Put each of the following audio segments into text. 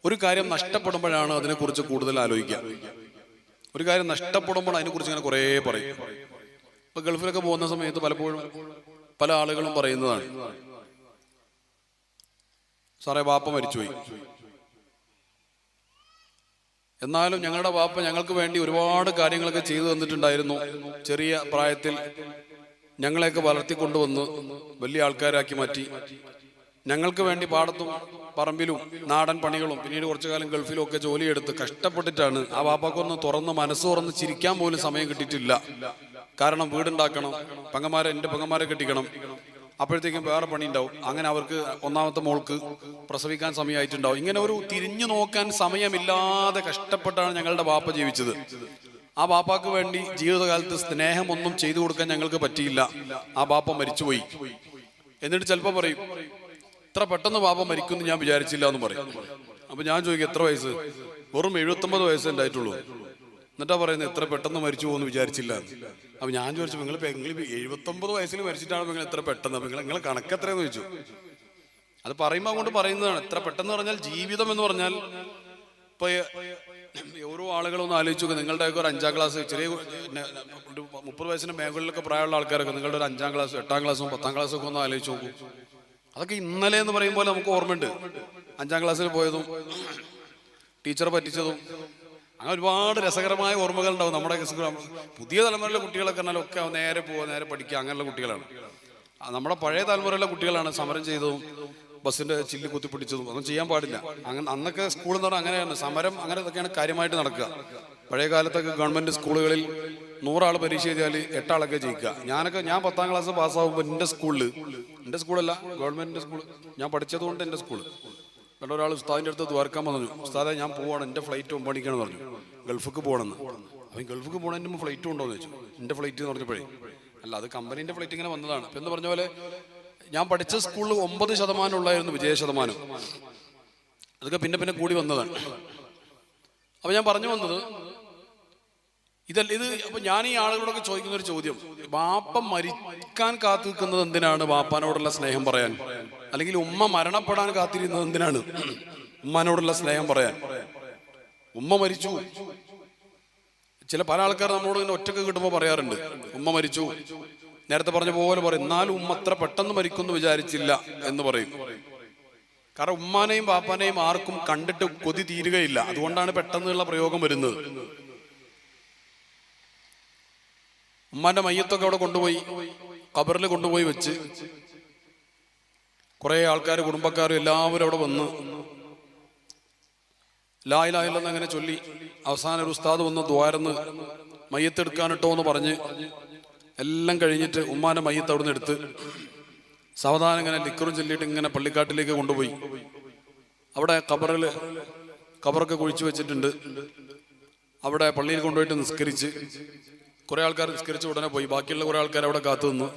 ഒരു കാര്യം നഷ്ടപ്പെടുമ്പോഴാണ് അതിനെക്കുറിച്ച് കൂടുതൽ ആലോചിക്കുക. ഒരു കാര്യം നഷ്ടപ്പെടുമ്പോൾ അതിനെക്കുറിച്ച് ഇങ്ങനെ കുറേ പറയും. ഇപ്പൊ ഗൾഫിലൊക്കെ പോകുന്ന സമയത്ത് പലപ്പോഴും പല ആളുകളും പറയുന്നതാണ്, സാറേ വാപ്പ മരിച്ചുപോയി, എന്നാലും ഞങ്ങളുടെ വാപ്പ ഞങ്ങൾക്ക് വേണ്ടി ഒരുപാട് കാര്യങ്ങളൊക്കെ ചെയ്തു തന്നിട്ടുണ്ടായിരുന്നു. ചെറിയ പ്രായത്തിൽ ഞങ്ങളെയൊക്കെ വളർത്തിക്കൊണ്ടുവന്ന് വലിയ ആൾക്കാരാക്കി മാറ്റി. ഞങ്ങൾക്ക് വേണ്ടി പാടത്തും പറമ്പിലും നാടൻ പണികളും പിന്നീട് കുറച്ചു കാലം ഗൾഫിലും ഒക്കെ ജോലിയെടുത്ത് കഷ്ടപ്പെട്ടിട്ടാണ്. ആ വാപ്പാക്കൊന്ന് തുറന്ന് മനസ്സ് തുറന്ന് ചിരിക്കാൻ പോലും സമയം കിട്ടിയിട്ടില്ല. കാരണം വീടുണ്ടാക്കണം, എൻ്റെ പെങ്ങന്മാരെ കെട്ടിക്കണം, അപ്പോഴത്തേക്കും വേറെ പണി ഉണ്ടാവും. അങ്ങനെ അവർക്ക് ഒന്നാമത്തെ മോൾക്ക് പ്രസവിക്കാൻ സമയമായിട്ടുണ്ടാവും. ഇങ്ങനെ ഒരു തിരിഞ്ഞു നോക്കാൻ സമയമില്ലാതെ കഷ്ടപ്പെട്ടാണ് ഞങ്ങളുടെ വാപ്പ ജീവിച്ചത്. ആ ബാപ്പാക്ക് വേണ്ടി ജീവിതകാലത്ത് സ്നേഹമൊന്നും ചെയ്തു കൊടുക്കാൻ ഞങ്ങൾക്ക് പറ്റിയില്ല. ആ ബാപ്പ മരിച്ചുപോയി. എന്നിട്ട് ചിലപ്പോൾ പറയും, ഇത്ര പെട്ടെന്ന് ബാപ്പ മരിക്കുമെന്ന് ഞാൻ വിചാരിച്ചില്ല എന്ന് പറയും. അപ്പൊ ഞാൻ ചോദിക്കും, എത്ര വയസ്സ്? വെറും 79 വയസ്സേ ഉണ്ടായിട്ടുള്ളൂ. എന്നിട്ടാ പറയുന്നത് ഇത്ര പെട്ടെന്ന് മരിച്ചു പോകുമെന്ന് വിചാരിച്ചില്ല. അപ്പൊ ഞാൻ ചോദിച്ചു, നിങ്ങൾ 79 വയസ്സിൽ മരിച്ചിട്ടാണ് നിങ്ങൾ എത്ര പെട്ടെന്ന്? നിങ്ങൾ കണക്ക് എത്രയെന്ന് ചോദിച്ചു. അത് പറയുമ്പോൾ അങ്ങോട്ട് പറയുന്നതാണ്. എത്ര പെട്ടെന്ന് പറഞ്ഞാൽ ജീവിതം എന്ന് പറഞ്ഞാൽ ഇപ്പൊ ഓരോ ആളുകളൊന്ന് ആലോചിച്ചു നോക്കുക. നിങ്ങളുടെയൊക്കെ ഒരു 5ാം ക്ലാസ്, ചെറിയ 30 വയസ്സിന് മേഖലയിലൊക്കെ പ്രായമുള്ള ആൾക്കാരൊക്കെ നിങ്ങളുടെ ഒരു 5ാം ക്ലാസ് 8ാം ക്ലാസ്സും 10ാം ക്ലാസ്സും ഒക്കെ ഒന്ന് ആലോചിച്ച് നോക്കൂ. അതൊക്കെ ഇന്നലെ എന്ന് പറയുമ്പോൾ നമുക്ക് ഓർമ്മയുണ്ട്. 5ാം ക്ലാസ്സിൽ പോയതും ടീച്ചറെ പറ്റിച്ചതും അങ്ങനെ ഒരുപാട് രസകരമായ ഓർമ്മകൾ ഉണ്ടാവും നമ്മുടെ. പുതിയ തലമുറയിലെ കുട്ടികളൊക്കെ പറഞ്ഞാൽ ഒക്കെ നേരെ പോവുക, നേരെ പഠിക്കുക, അങ്ങനെയുള്ള കുട്ടികളാണ്. നമ്മുടെ പഴയ തലമുറയിലെ കുട്ടികളാണ് സമരം ചെയ്തതും ബസ്സിന്റെ ചില്ല് കുത്തിപ്പിടിച്ചതും. ഒന്നും ചെയ്യാൻ പാടില്ല. അങ്ങനെ അന്നൊക്കെ സ്കൂൾ എന്ന് പറഞ്ഞാൽ അങ്ങനെയാണ്, സമരം അങ്ങനെ ഇതൊക്കെയാണ് കാര്യമായിട്ട് നടക്കുക. പഴയ കാലത്തൊക്കെ ഗവൺമെന്റ് സ്കൂളുകളിൽ 100 ആൾ പരീക്ഷ എഴുതിയാൽ 8 ആളൊക്കെ ജയിക്കുക. ഞാൻ 10ാം ക്ലാസ് പാസ്സാകുമ്പോൾ എൻ്റെ സ്കൂളല്ല, ഗവൺമെന്റിന്റെ സ്കൂൾ, ഞാൻ പഠിച്ചതുകൊണ്ട് എൻ്റെ സ്കൂള് കണ്ട ഒരാൾ ഉസ്താദിൻ്റെ അടുത്ത് ദ്വാരക്കാൻ പറഞ്ഞു, ഉസ്താദെ ഞാൻ പോവാണ്, എൻ്റെ ഫ്ലൈറ്റ് 9 മണിക്കാണെന്ന് പറഞ്ഞു, ഗൾഫിക്ക് പോകണമെന്ന്. അപ്പം ഗൾഫിക്ക് പോകണമെൻ്റെ മുമ്പ് ഫ്ലൈറ്റ് ഉണ്ടോ എന്ന് ചോദിച്ചു. എൻ്റെ ഫ്ലൈറ്റ് എന്ന് പറഞ്ഞപ്പോഴേ, അല്ല അത് കമ്പനീൻ്റെ ഫ്ലൈറ്റ് ഇങ്ങനെ വന്നതാണ്. അപ്പം എന്ന് പറഞ്ഞ പോലെ ഞാൻ പഠിച്ച സ്കൂളിൽ 9% ഉള്ളായിരുന്നു വിജയ ശതമാനം. അതൊക്കെ പിന്നെ കൂടി വന്നതാണ്. അപ്പൊ ഞാൻ പറഞ്ഞു വന്നത് ഇത്. അപ്പൊ ഞാൻ ഈ ആളുകളോടൊക്കെ ചോദിക്കുന്ന ഒരു ചോദ്യം, വാപ്പ മരിക്കാൻ കാത്തു നിൽക്കുന്നത് എന്തിനാണ് വാപ്പാനോടുള്ള സ്നേഹം പറയാൻ? അല്ലെങ്കിൽ ഉമ്മ മരണപ്പെടാൻ കാത്തിരുന്നത് എന്തിനാണ് ഉമ്മാനോടുള്ള സ്നേഹം പറയാൻ? ഉമ്മ മരിച്ചു. പല ആൾക്കാർ നമ്മളോട് ഇങ്ങനെ ഒറ്റക്ക് കിട്ടുമ്പോൾ പറയാറുണ്ട്, ഉമ്മ മരിച്ചു, നേരത്തെ പറഞ്ഞ പോലെ പറയും, എന്നാലും ഉമ്മ അത്ര പെട്ടെന്ന് മരിക്കുമെന്ന് വിചാരിച്ചില്ല എന്ന് പറയും. കാരണം ഉമ്മാനെയും വാപ്പാനെയും ആർക്കും കണ്ടിട്ട് കൊതി തീരുകയില്ല. അതുകൊണ്ടാണ് പെട്ടെന്നുള്ള പ്രയോഗം വരുന്നത്. ഉമ്മാന്റെ മയ്യത്തൊക്കെ അവിടെ കൊണ്ടുപോയി ഖബറിൽ കൊണ്ടുപോയി വെച്ച് കുറെ ആൾക്കാർ, കുടുംബക്കാരും എല്ലാവരും അവിടെ വന്ന് ലാ ഇലാഹ ഇല്ലല്ലാഹ് അങ്ങനെ ചൊല്ലി അവസാനം ഒരു ഉസ്താദ് വന്ന് ദ്വാരന്ന് മയ്യത്തെടുക്കാനിട്ടോ എന്ന് പറഞ്ഞ് എല്ലാം കഴിഞ്ഞിട്ട് ഉമ്മാന്റെ മയ്യത്ത് അവിടെ നിന്ന് എടുത്ത് സാവധാനം ഇങ്ങനെ ലിക്കറും ചൊല്ലിയിട്ട് ഇങ്ങനെ പള്ളിക്കാട്ടിലേക്ക് കൊണ്ടുപോയി. അവിടെ ഖബറൊക്കെ കുഴിച്ചു വെച്ചിട്ടുണ്ട്. അവിടെ പള്ളിയിൽ കൊണ്ടുപോയിട്ട് നിസ്കരിച്ച് കുറെ ആൾക്കാർ നിസ്കരിച്ച് ഉടനെ പോയി. ബാക്കിയുള്ള കുറെ ആൾക്കാർ അവിടെ കാത്തു നിന്നു.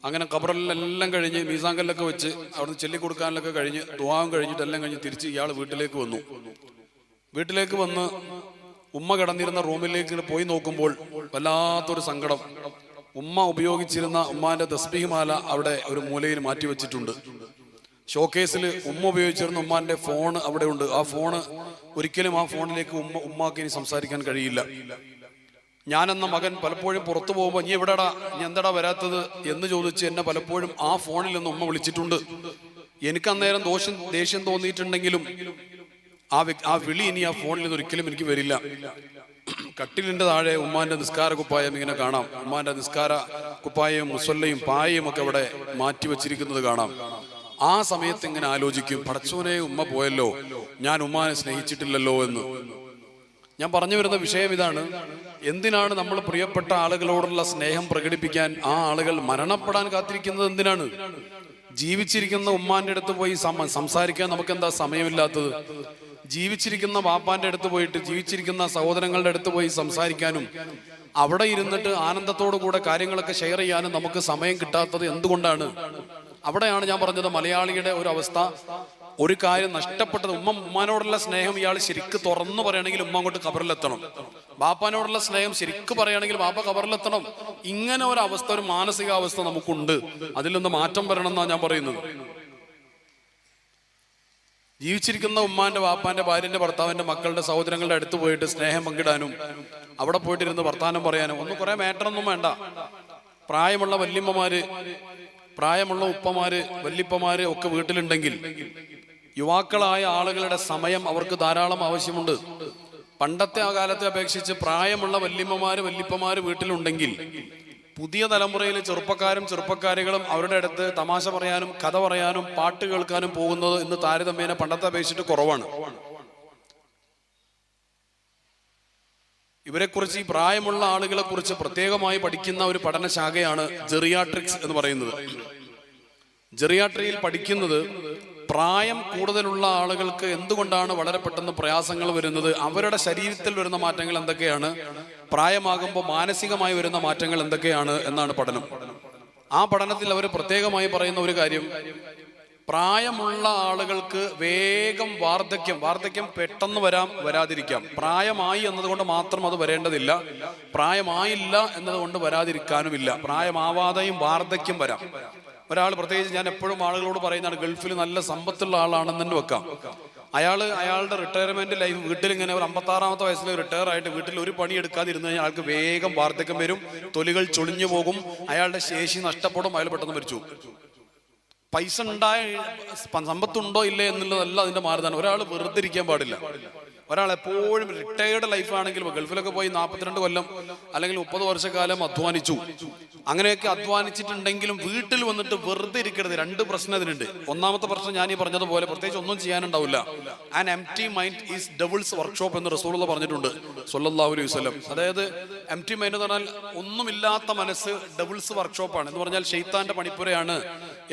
അങ്ങനെ ഖബറിലെല്ലാം കഴിഞ്ഞ് മീസാങ്കല്ലൊക്കെ വെച്ച് അവിടുന്ന് ചൊല്ലിക്കൊടുക്കാനൊക്കെ കഴിഞ്ഞ് ദുആവും കഴിഞ്ഞിട്ട് എല്ലാം കഴിഞ്ഞ് തിരിച്ച് ഇയാൾ വീട്ടിലേക്ക് വന്നു. വീട്ടിലേക്ക് വന്ന് ഉമ്മ കിടന്നിരുന്ന റൂമിലേക്ക് പോയി നോക്കുമ്പോൾ വല്ലാത്തൊരു സങ്കടം. ഉമ്മ ഉപയോഗിച്ചിരുന്ന ഉമ്മാന്റെ തസ്ബീഹ് മാല അവിടെ ഒരു മൂലയിൽ മാറ്റി വെച്ചിട്ടുണ്ട്. ഷോക്കേസിൽ ഉമ്മ ഉപയോഗിച്ചിരുന്ന ഉമ്മാന്റെ ഫോൺ അവിടെ ഉണ്ട്. ആ ഫോണ് ഒരിക്കലും ആ ഫോണിലേക്ക് ഉമ്മാക്ക് ഇനി സംസാരിക്കാൻ കഴിയില്ല. ഞാനെന്ന മകൻ പലപ്പോഴും പുറത്തു പോകുമ്പോൾ, നീ എവിടെടാ, നീ എന്താടാ വരാത്തത് എന്ന് ചോദിച്ച് എന്നെ പലപ്പോഴും ആ ഫോണിൽ നിന്ന് ഉമ്മ വിളിച്ചിട്ടുണ്ട്. എനിക്ക് അന്നേരം ദേഷ്യം തോന്നിയിട്ടുണ്ടെങ്കിലും ആ വിളി ഇനി ആ ഫോണിൽ നിന്ന് ഒരിക്കലും എനിക്ക് വരില്ല. കട്ടിലിന്റെ താഴെ ഉമ്മാന്റെ നിസ്കാര കുപ്പായം ഇങ്ങനെ കാണാം. ഉമ്മാന്റെ നിസ്കാര കുപ്പായവും മുസല്ലയും പായയും ഒക്കെ അവിടെ മാറ്റി വെച്ചിരിക്കുന്നത് കാണാം. ആ സമയത്ത് ഇങ്ങനെ ആലോചിക്കും, പടച്ചോനെ ഉമ്മ പോയല്ലോ, ഞാൻ ഉമ്മാനെ സ്നേഹിച്ചിട്ടില്ലല്ലോ എന്ന്. ഞാൻ പറഞ്ഞു വരുന്ന വിഷയം ഇതാണ്. എന്തിനാണ് നമ്മൾ പ്രിയപ്പെട്ട ആളുകളോടുള്ള സ്നേഹം പ്രകടിപ്പിക്കാൻ ആ ആളുകൾ മരണപ്പെടാൻ കാത്തിരിക്കുന്നത്? എന്തിനാണ്? ജീവിച്ചിരിക്കുന്ന ഉമ്മാന്റെ അടുത്ത് പോയി സംസാരിക്കാൻ നമുക്ക് എന്താ സമയമില്ലാത്തത്? ജീവിച്ചിരിക്കുന്ന വാപ്പാന്റെ അടുത്ത് പോയിട്ട്, ജീവിച്ചിരിക്കുന്ന സഹോദരങ്ങളുടെ അടുത്ത് പോയി സംസാരിക്കാനും അവിടെ ഇരുന്നിട്ട് ആനന്ദത്തോടു കൂടെ കാര്യങ്ങളൊക്കെ ഷെയർ ചെയ്യാനും നമുക്ക് സമയം കിട്ടാത്തത് എന്തുകൊണ്ടാണ്? അവിടെയാണ് ഞാൻ പറഞ്ഞത്, മലയാളിയുടെ ഒരു അവസ്ഥ. ഒരു കാര്യം നഷ്ടപ്പെട്ടത്, ഉമ്മാനോടുള്ള സ്നേഹം ഇയാൾ ശരിക്ക് തുറന്നു പറയുകയാണെങ്കിൽ ഉമ്മ അങ്ങോട്ട് ഖബറിലെത്തണം. ബാപ്പാനോടുള്ള സ്നേഹം ശരിക്ക് പറയുകയാണെങ്കിൽ ബാപ്പ ഖബറിലെത്തണം. ഇങ്ങനെ ഒരു അവസ്ഥ, ഒരു മാനസികാവസ്ഥ നമുക്കുണ്ട്. അതിലൊന്ന് മാറ്റം വരണം എന്നാണ് ഞാൻ പറയുന്നത്. ജീവിച്ചിരിക്കുന്ന ഉമ്മാന്റെ വാപ്പാന്റെ ഭാര്യന്റെ ഭർത്താവിന്റെ മക്കളുടെ സഹോദരങ്ങളുടെ അടുത്ത് പോയിട്ട് സ്നേഹം പങ്കിടാനും അവിടെ പോയിട്ടിരുന്ന് വർത്താനം പറയാനും ഒന്നും കുറെ മാറ്ററൊന്നും വേണ്ട. പ്രായമുള്ള വല്യമ്മമാര്, പ്രായമുള്ള ഉപ്പമാര്, വല്യപ്പമാര് ഒക്കെ വീട്ടിലുണ്ടെങ്കിൽ യുവാക്കളായ ആളുകളുടെ സമയം അവർക്ക് ധാരാളം ആവശ്യമുണ്ട്. പണ്ടത്തെ ആ കാലത്തെ അപേക്ഷിച്ച് പ്രായമുള്ള വല്യമ്മമാര്, വല്യപ്പമാര് വീട്ടിലുണ്ടെങ്കിൽ പുതിയ തലമുറയിലെ ചെറുപ്പക്കാരികളും അവരുടെ അടുത്ത് തമാശ പറയാനും കഥ പറയാനും പാട്ട് കേൾക്കാനും പോകുന്നത് ഇന്ന് താരതമ്യേന പണ്ടത്തെ അപേക്ഷിച്ചിട്ട് കുറവാണ്. ഇവരെക്കുറിച്ച്, ഈ പ്രായമുള്ള ആളുകളെ കുറിച്ച് പ്രത്യേകമായി പഠിക്കുന്ന ഒരു പഠനശാഖയാണ് ജെറിയാട്രിക്സ് എന്ന് പറയുന്നത്. ജെറിയാട്രിയിൽ പഠിക്കുന്നത് പ്രായം കൂടുതലുള്ള ആളുകൾക്ക് എന്തുകൊണ്ടാണ് വളരെ പെട്ടെന്ന് പ്രയാസങ്ങൾ വരുന്നത്, അവരുടെ ശരീരത്തിൽ വരുന്ന മാറ്റങ്ങൾ എന്തൊക്കെയാണ്, പ്രായമാകുമ്പോൾ മാനസികമായി വരുന്ന മാറ്റങ്ങൾ എന്തൊക്കെയാണ് എന്നാണ് പഠനം. ആ പഠനത്തിൽ അവർ പ്രത്യേകമായി പറയുന്ന ഒരു കാര്യം, പ്രായമുള്ള ആളുകൾക്ക് വേഗം വാർദ്ധക്യം പെട്ടെന്ന് വരാതിരിക്കാം. പ്രായമായി എന്നതുകൊണ്ട് മാത്രം അത് വരേണ്ടതില്ല, പ്രായമായില്ല എന്നതുകൊണ്ട് വരാതിരിക്കാനുമില്ല. പ്രായമാവാതെയും വാർദ്ധക്യം വരാം. ഒരാൾ, പ്രത്യേകിച്ച് ഞാൻ എപ്പോഴും ആളുകളോട് പറയുന്നതാണ്, ഗൾഫിൽ നല്ല സമ്പത്തുള്ള ആളാണെന്ന് തന്നെ വെക്കാം, അയാളുടെ റിട്ടയർമെന്റ് ലൈഫ് വീട്ടിൽ ഇങ്ങനെ ഒരു 56-ാമത്തെ വയസ്സിൽ റിട്ടയർ ആയിട്ട് വീട്ടിൽ ഒരു പണി എടുക്കാതിരുന്നു കഴിഞ്ഞാൽ ആൾക്ക് വേഗം വാർദ്ധക്യം വരും, തൊലികൾ ചൊളിഞ്ഞു പോകും, അയാളുടെ ശേഷി നഷ്ടപ്പെടും, അയാൾ പെട്ടെന്ന് മരിച്ചു. പൈസ സമ്പത്തുണ്ടോ ഇല്ലേ എന്നുള്ളതല്ല അതിന്റെ മാനദണ്ഡം. ഒരാൾ വെറുതെ ഇരിക്കാൻ പാടില്ല. ഒരാൾ എപ്പോഴും റിട്ടയർഡ് ലൈഫാണെങ്കിൽ, ഗൾഫിലൊക്കെ പോയി 42 കൊല്ലം അല്ലെങ്കിൽ 30 വർഷക്കാലം അധ്വാനിച്ചു, അങ്ങനെയൊക്കെ അധ്വാനിച്ചിട്ടുണ്ടെങ്കിലും വീട്ടിൽ വന്നിട്ട് വെറുതെ ഇരിക്കരുത്. 2 പ്രശ്നം ഇതിനുണ്ട്. ഒന്നാമത്തെ പ്രശ്നം ഞാൻ ഈ പറഞ്ഞതുപോലെ പ്രത്യേകിച്ച് ഒന്നും ചെയ്യാനുണ്ടാവില്ല. An empty mind is devil's workshop എന്ന് റസൂലുള്ളാഹി പറഞ്ഞിട്ടുണ്ട് സ്വല്ലല്ലാഹു അലൈഹി വസല്ലം. അതായത് എംപ്റ്റി മൈൻഡ് എന്ന് പറഞ്ഞാൽ ഒന്നുമില്ലാത്ത മനസ്സ് ഡെവിൾസ് വർക്ക്ഷോപ്പാണ് എന്ന് പറഞ്ഞാൽ ഷെയ്ത്താന്റെ പണിപ്പുരയാണ്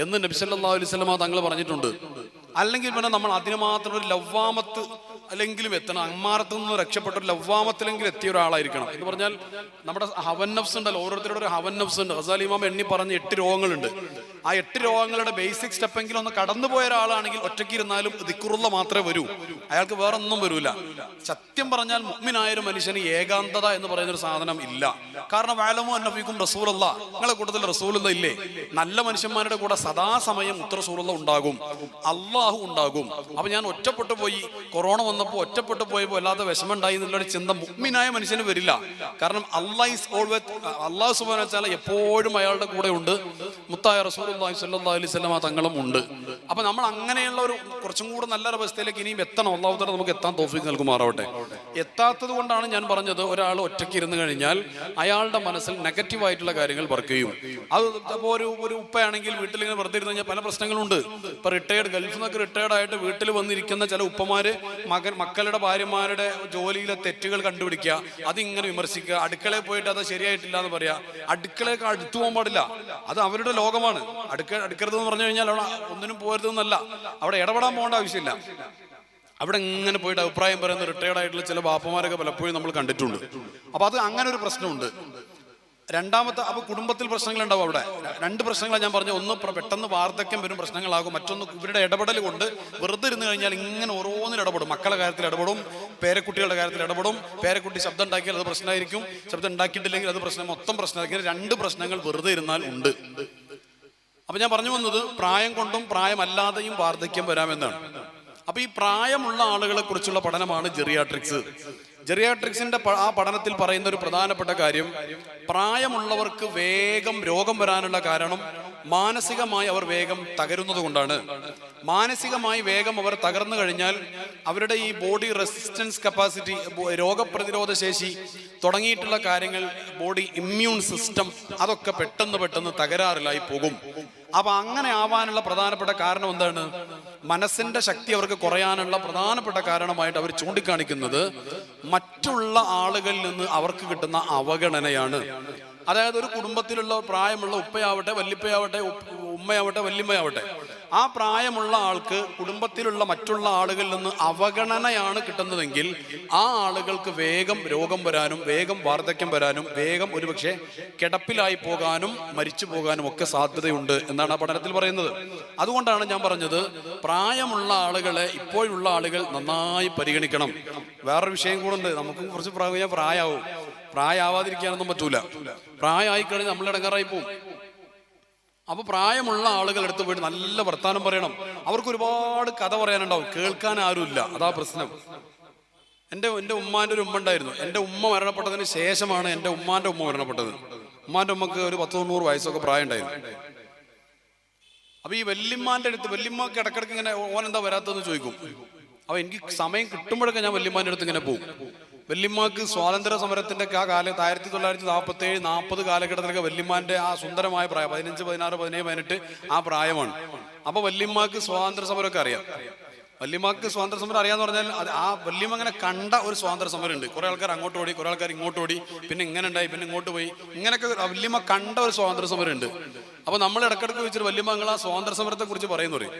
എന്ന് നബി സല്ലല്ലാഹു അലൈഹി വസല്ലം തങ്ങൾ പറഞ്ഞിട്ടുണ്ട്. അല്ലെങ്കിൽ പിന്നെ നമ്മൾ അതിന് മാത്രം ഒരു ലവ്വാമത്ത് അല്ലെങ്കിലും എത്തണം, അമ്മാരത്തു നിന്ന് രക്ഷപ്പെട്ട ഒരു ലവ്വാമത്തിലെങ്കിലും എത്തിയ ഒരാളായിരിക്കണം. എന്ന് പറഞ്ഞാൽ നമ്മുടെ ഹവൻ നഫ്സ് ഉണ്ടല്ലോ, ഓരോരുത്തരുടെ ഒരു ഹവൻ നഫ്സ് ഉണ്ട്. ഗസാലി ഇമാം എണ്ണി പറഞ്ഞ 8 രോഗങ്ങളുണ്ട്. ആ 8 രോഗങ്ങളുടെ ബേസിക് സ്റ്റെപ്പെങ്കിലും ഒന്ന് കടന്നുപോയ ഒരാളാണെങ്കിൽ ഒറ്റയ്ക്കിരുന്നാലും ദിക്റുള്ള മാത്രമേ വരൂ, അയാൾക്ക് വേറെ ഒന്നും വരൂല. സത്യം പറഞ്ഞാൽ മുഅ്മിനായൊരു മനുഷ്യന് ഏകാന്തത എന്ന് പറയുന്ന ഒരു സാധനം ഇല്ല. കാരണം വഅലമു അന്ന ഫീകും റസൂലുള്ളാഹ്, നിങ്ങളെ കൂട്ടത്തിൽ റസൂലുള്ളാഹ് ഇല്ലേ? നല്ല മനുഷ്യന്മാരുടെ കൂടെ സദാസമയം റസൂലുള്ളാഹ് ഉണ്ടാകും, അള്ളാഹു ഉണ്ടാകും. അപ്പൊ ഞാൻ ഒറ്റപ്പെട്ടു പോയി, കൊറോണ വന്നപ്പോൾ ഒറ്റപ്പെട്ടു പോയപ്പോൾ അല്ലാതെ വിഷമം ഉണ്ടായി എന്നുള്ളൊരു ചിന്ത മുഅ്മിനായ മനുഷ്യന് വരില്ല. കാരണം അള്ളാഹു സുബ്ഹാനഹു വ തആല എപ്പോഴും അയാളുടെ കൂടെ ഉണ്ട്, മുത്തായ റസൂലുള്ളാഹി സ്വല്ലല്ലാഹു അലൈഹി വസല്ലം തങ്ങളും ഉണ്ട്. അപ്പൊ നമ്മൾ അങ്ങനെയുള്ള ഒരു കുറച്ചും കൂടെ നല്ലൊരു അവസ്ഥയിലേക്ക് ഇനിയും എത്തണം. അള്ളാഹു തആല നമുക്ക് എത്താൻ തൗഫീഖ് നൽകുമാറാവട്ടെ. എത്താത്തത് കൊണ്ടാണ് ഞാൻ പറഞ്ഞത്, ഒരാൾ ഒറ്റയ്ക്ക് ഇരുന്ന് കഴിഞ്ഞാൽ അയാളുടെ മനസ്സിൽ നെഗറ്റീവായിട്ടുള്ള കാര്യങ്ങൾ വർക്കുകയും, അത് ഇപ്പോൾ ഒരു ഉപ്പയാണെങ്കിൽ വീട്ടിലിങ്ങനെ വെറുതെ ഇരുന്ന് കഴിഞ്ഞാൽ പല പ്രശ്നങ്ങളുണ്ട്. ഇപ്പൊ ഗൾഫിൽ നിന്നൊക്കെ റിട്ടയർഡ് ആയിട്ട് വീട്ടിൽ വന്നിരിക്കുന്ന ചില ഉപ്പമാര് മക്കളുടെ ഭാര്യമാരുടെ ജോലിയിലെ തെറ്റുകൾ കണ്ടുപിടിക്കുക, അതിങ്ങനെ വിമർശിക്കുക, അടുക്കളയിൽ പോയിട്ട് അത് ശരിയായിട്ടില്ല എന്ന് പറയാ. അടുക്കളയൊക്കെ അടുത്തു പോകാൻ പാടില്ല, അത് അവരുടെ ലോകമാണ്. അടുക്കരുതെന്ന് പറഞ്ഞു കഴിഞ്ഞാൽ അവിടെ ഒന്നിനും പോകരുതെന്നല്ല, അവിടെ ഇടപെടാൻ പോകേണ്ട ആവശ്യമില്ല. അവിടെ ഇങ്ങനെ പോയിട്ട് അഭിപ്രായം പറയുന്ന റിട്ടയർഡ് ആയിട്ടുള്ള ചില ബാപ്പമാരൊക്കെ പലപ്പോഴും നമ്മൾ കണ്ടിട്ടുണ്ട്. അപ്പൊ അത് അങ്ങനെ ഒരു പ്രശ്നമുണ്ട്. രണ്ടാമത്തെ, അപ്പൊ കുടുംബത്തിൽ പ്രശ്നങ്ങൾ ഉണ്ടാവും. അവിടെ 2 പ്രശ്നങ്ങളാണ് ഞാൻ പറഞ്ഞത്. ഒന്ന് പെട്ടെന്ന് വാർദ്ധക്യം വരും, പ്രശ്നങ്ങളാകും. മറ്റൊന്ന് ഇവരുടെ ഇടപെടൽ കൊണ്ട് വെറുതെ ഇരുന്ന് കഴിഞ്ഞാൽ ഇങ്ങനെ ഓരോന്നിനും ഇടപെടും. മക്കളുടെ കാര്യത്തിൽ ഇടപെടും, പേരക്കുട്ടികളുടെ കാര്യത്തിൽ ഇടപെടും. പേരക്കുട്ടി ശബ്ദം ഉണ്ടാക്കിയാൽ അത് പ്രശ്നമായിരിക്കും, ശബ്ദം ഉണ്ടാക്കിയിട്ടില്ലെങ്കിൽ അത് പ്രശ്നം, മൊത്തം പ്രശ്നമായിരിക്കും. 2 പ്രശ്നങ്ങൾ വെറുതെ ഇരുന്നാൽ ഉണ്ട്. അപ്പൊ ഞാൻ പറഞ്ഞു വന്നത്, പ്രായം കൊണ്ടും പ്രായമല്ലാതെയും വാർദ്ധക്യം വരാമെന്നാണ്. അപ്പൊ ഈ പ്രായമുള്ള ആളുകളെ കുറിച്ചുള്ള പഠനമാണ് ജെറിയാട്രിക്സ്. ജെറിയാട്രിക്സിന്റെ ആ പഠനത്തിൽ പറയുന്ന ഒരു പ്രധാനപ്പെട്ട കാര്യം, പ്രായമുള്ളവർക്ക് വേഗം രോഗം വരാനുള്ള കാരണം മാനസികമായി അവർ വേഗം തകരുന്നത് കൊണ്ടാണ്. മാനസികമായി വേഗം അവർ തകർന്നു കഴിഞ്ഞാൽ അവരുടെ ഈ ബോഡി റെസിസ്റ്റൻസ് കപ്പാസിറ്റി, രോഗപ്രതിരോധ ശേഷി തുടങ്ങിയിട്ടുള്ള കാര്യങ്ങൾ, ബോഡി ഇമ്മ്യൂൺ സിസ്റ്റം, അതൊക്കെ പെട്ടെന്ന് തകരാറിലായി പോകും. അപ്പൊ അങ്ങനെ ആവാനുള്ള പ്രധാനപ്പെട്ട കാരണം എന്താണ്? മനസ്സിന്റെ ശക്തി അവർക്ക് കുറയാനുള്ള പ്രധാനപ്പെട്ട കാരണമായിട്ട് അവർ ചൂണ്ടിക്കാണിക്കുന്നത് മറ്റുള്ള ആളുകളിൽ നിന്ന് അവർക്ക് കിട്ടുന്ന അവഗണനയാണ്. അതായത് ഒരു കുടുംബത്തിലുള്ള പ്രായമുള്ള ഉപ്പയാവട്ടെ, വല്യപ്പയാവട്ടെ, ഉമ്മയാവട്ടെ, വല്യമ്മയാവട്ടെ, ആ പ്രായമുള്ള ആൾക്ക് കുടുംബത്തിലുള്ള മറ്റുള്ള ആളുകളിൽ നിന്ന് അവഗണനയാണ് കിട്ടുന്നതെങ്കിൽ ആ ആളുകൾക്ക് വേഗം രോഗം വരാനും വേഗം വാർദ്ധക്യം വരാനും വേഗം ഒരുപക്ഷെ കിടപ്പിലായി പോകാനും മരിച്ചു പോകാനും ഒക്കെ സാധ്യതയുണ്ട് എന്നാണ് ആ പഠനത്തിൽ പറയുന്നത്. അതുകൊണ്ടാണ് ഞാൻ പറഞ്ഞത്, പ്രായമുള്ള ആളുകളെ, ഇപ്പോഴുള്ള ആളുകൾ നന്നായി പരിഗണിക്കണം. വേറൊരു വിഷയം കൂടെ ഉണ്ട്, നമുക്ക് കുറച്ച് പ്രായമാവാതിരിക്കാനൊന്നും പറ്റൂല. പ്രായമായി കഴിഞ്ഞാൽ നമ്മൾ ഇടങ്ങാറായി പോവും. അപ്പൊ പ്രായമുള്ള ആളുകൾ എടുത്ത് പോയിട്ട് നല്ല വർത്താനം പറയണം. അവർക്ക് ഒരുപാട് കഥ പറയാനുണ്ടാവും, കേൾക്കാൻ ആരുമില്ല. അതാ പ്രശ്നം. എൻ്റെ ഉമ്മാൻ്റെ ഒരു ഉമ്മ ഉണ്ടായിരുന്നു. എൻ്റെ ഉമ്മ മരണപ്പെട്ടതിന് ശേഷമാണ് എൻ്റെ ഉമ്മാൻ്റെ ഉമ്മ മരണപ്പെട്ടത്. ഉമ്മാൻ്റെ ഉമ്മക്ക് ഒരു 100-100 വയസ്സൊക്കെ പ്രായം ഉണ്ടായിരുന്നു. അപ്പൊ ഈ വല്യമ്മാൻ്റെ അടുത്ത്, വല്യമ്മക്ക് ഇടക്കിടക്ക് ഇങ്ങനെ ഓൻ എന്താ വരാത്തതെന്ന് ചോദിക്കും. അപ്പൊ എനിക്ക് സമയം കിട്ടുമ്പോഴൊക്കെ ഞാൻ വല്യമ്മാൻ്റെ അടുത്ത് ഇങ്ങനെ പോകും. വല്യമ്മക്ക് സ്വാതന്ത്ര്യ സമരത്തിന്റെ ആ കാലത്ത് 1947-40 കാലഘട്ടത്തിലൊക്കെ വല്യമ്മാന്റെ ആ സുന്ദരമായ പ്രായം 15, 16, 17, 18 ആ പ്രായമാണ്. അപ്പൊ വല്യമ്മക്ക് സ്വാതന്ത്ര്യ സമരമൊക്കെ അറിയാം. വല്യമ്മക്ക് സ്വാതന്ത്ര്യ സമരം അറിയാന്ന് പറഞ്ഞാൽ ആ വല്യമ്മ അങ്ങനെ കണ്ട ഒരു സ്വാതന്ത്ര്യ സമരം ഉണ്ട്. കുറെ ആൾക്കാർ അങ്ങോട്ട് ഓടി, കുറെ ആൾക്കാർ ഇങ്ങോട്ട് ഓടി, പിന്നെ ഇങ്ങനെ ഉണ്ടായി, പിന്നെ ഇങ്ങോട്ട് പോയി, ഇങ്ങനെയൊക്കെ വല്യമ്മ കണ്ട ഒരു സ്വാതന്ത്ര്യ സമരം ഉണ്ട്. അപ്പൊ നമ്മൾ ഇടക്കിടക്ക് വെച്ചിട്ട് വല്യമ്മ നിങ്ങൾ ആ സ്വാതന്ത്ര്യ സമരത്തെ കുറിച്ച് പറയുന്നു പറയും.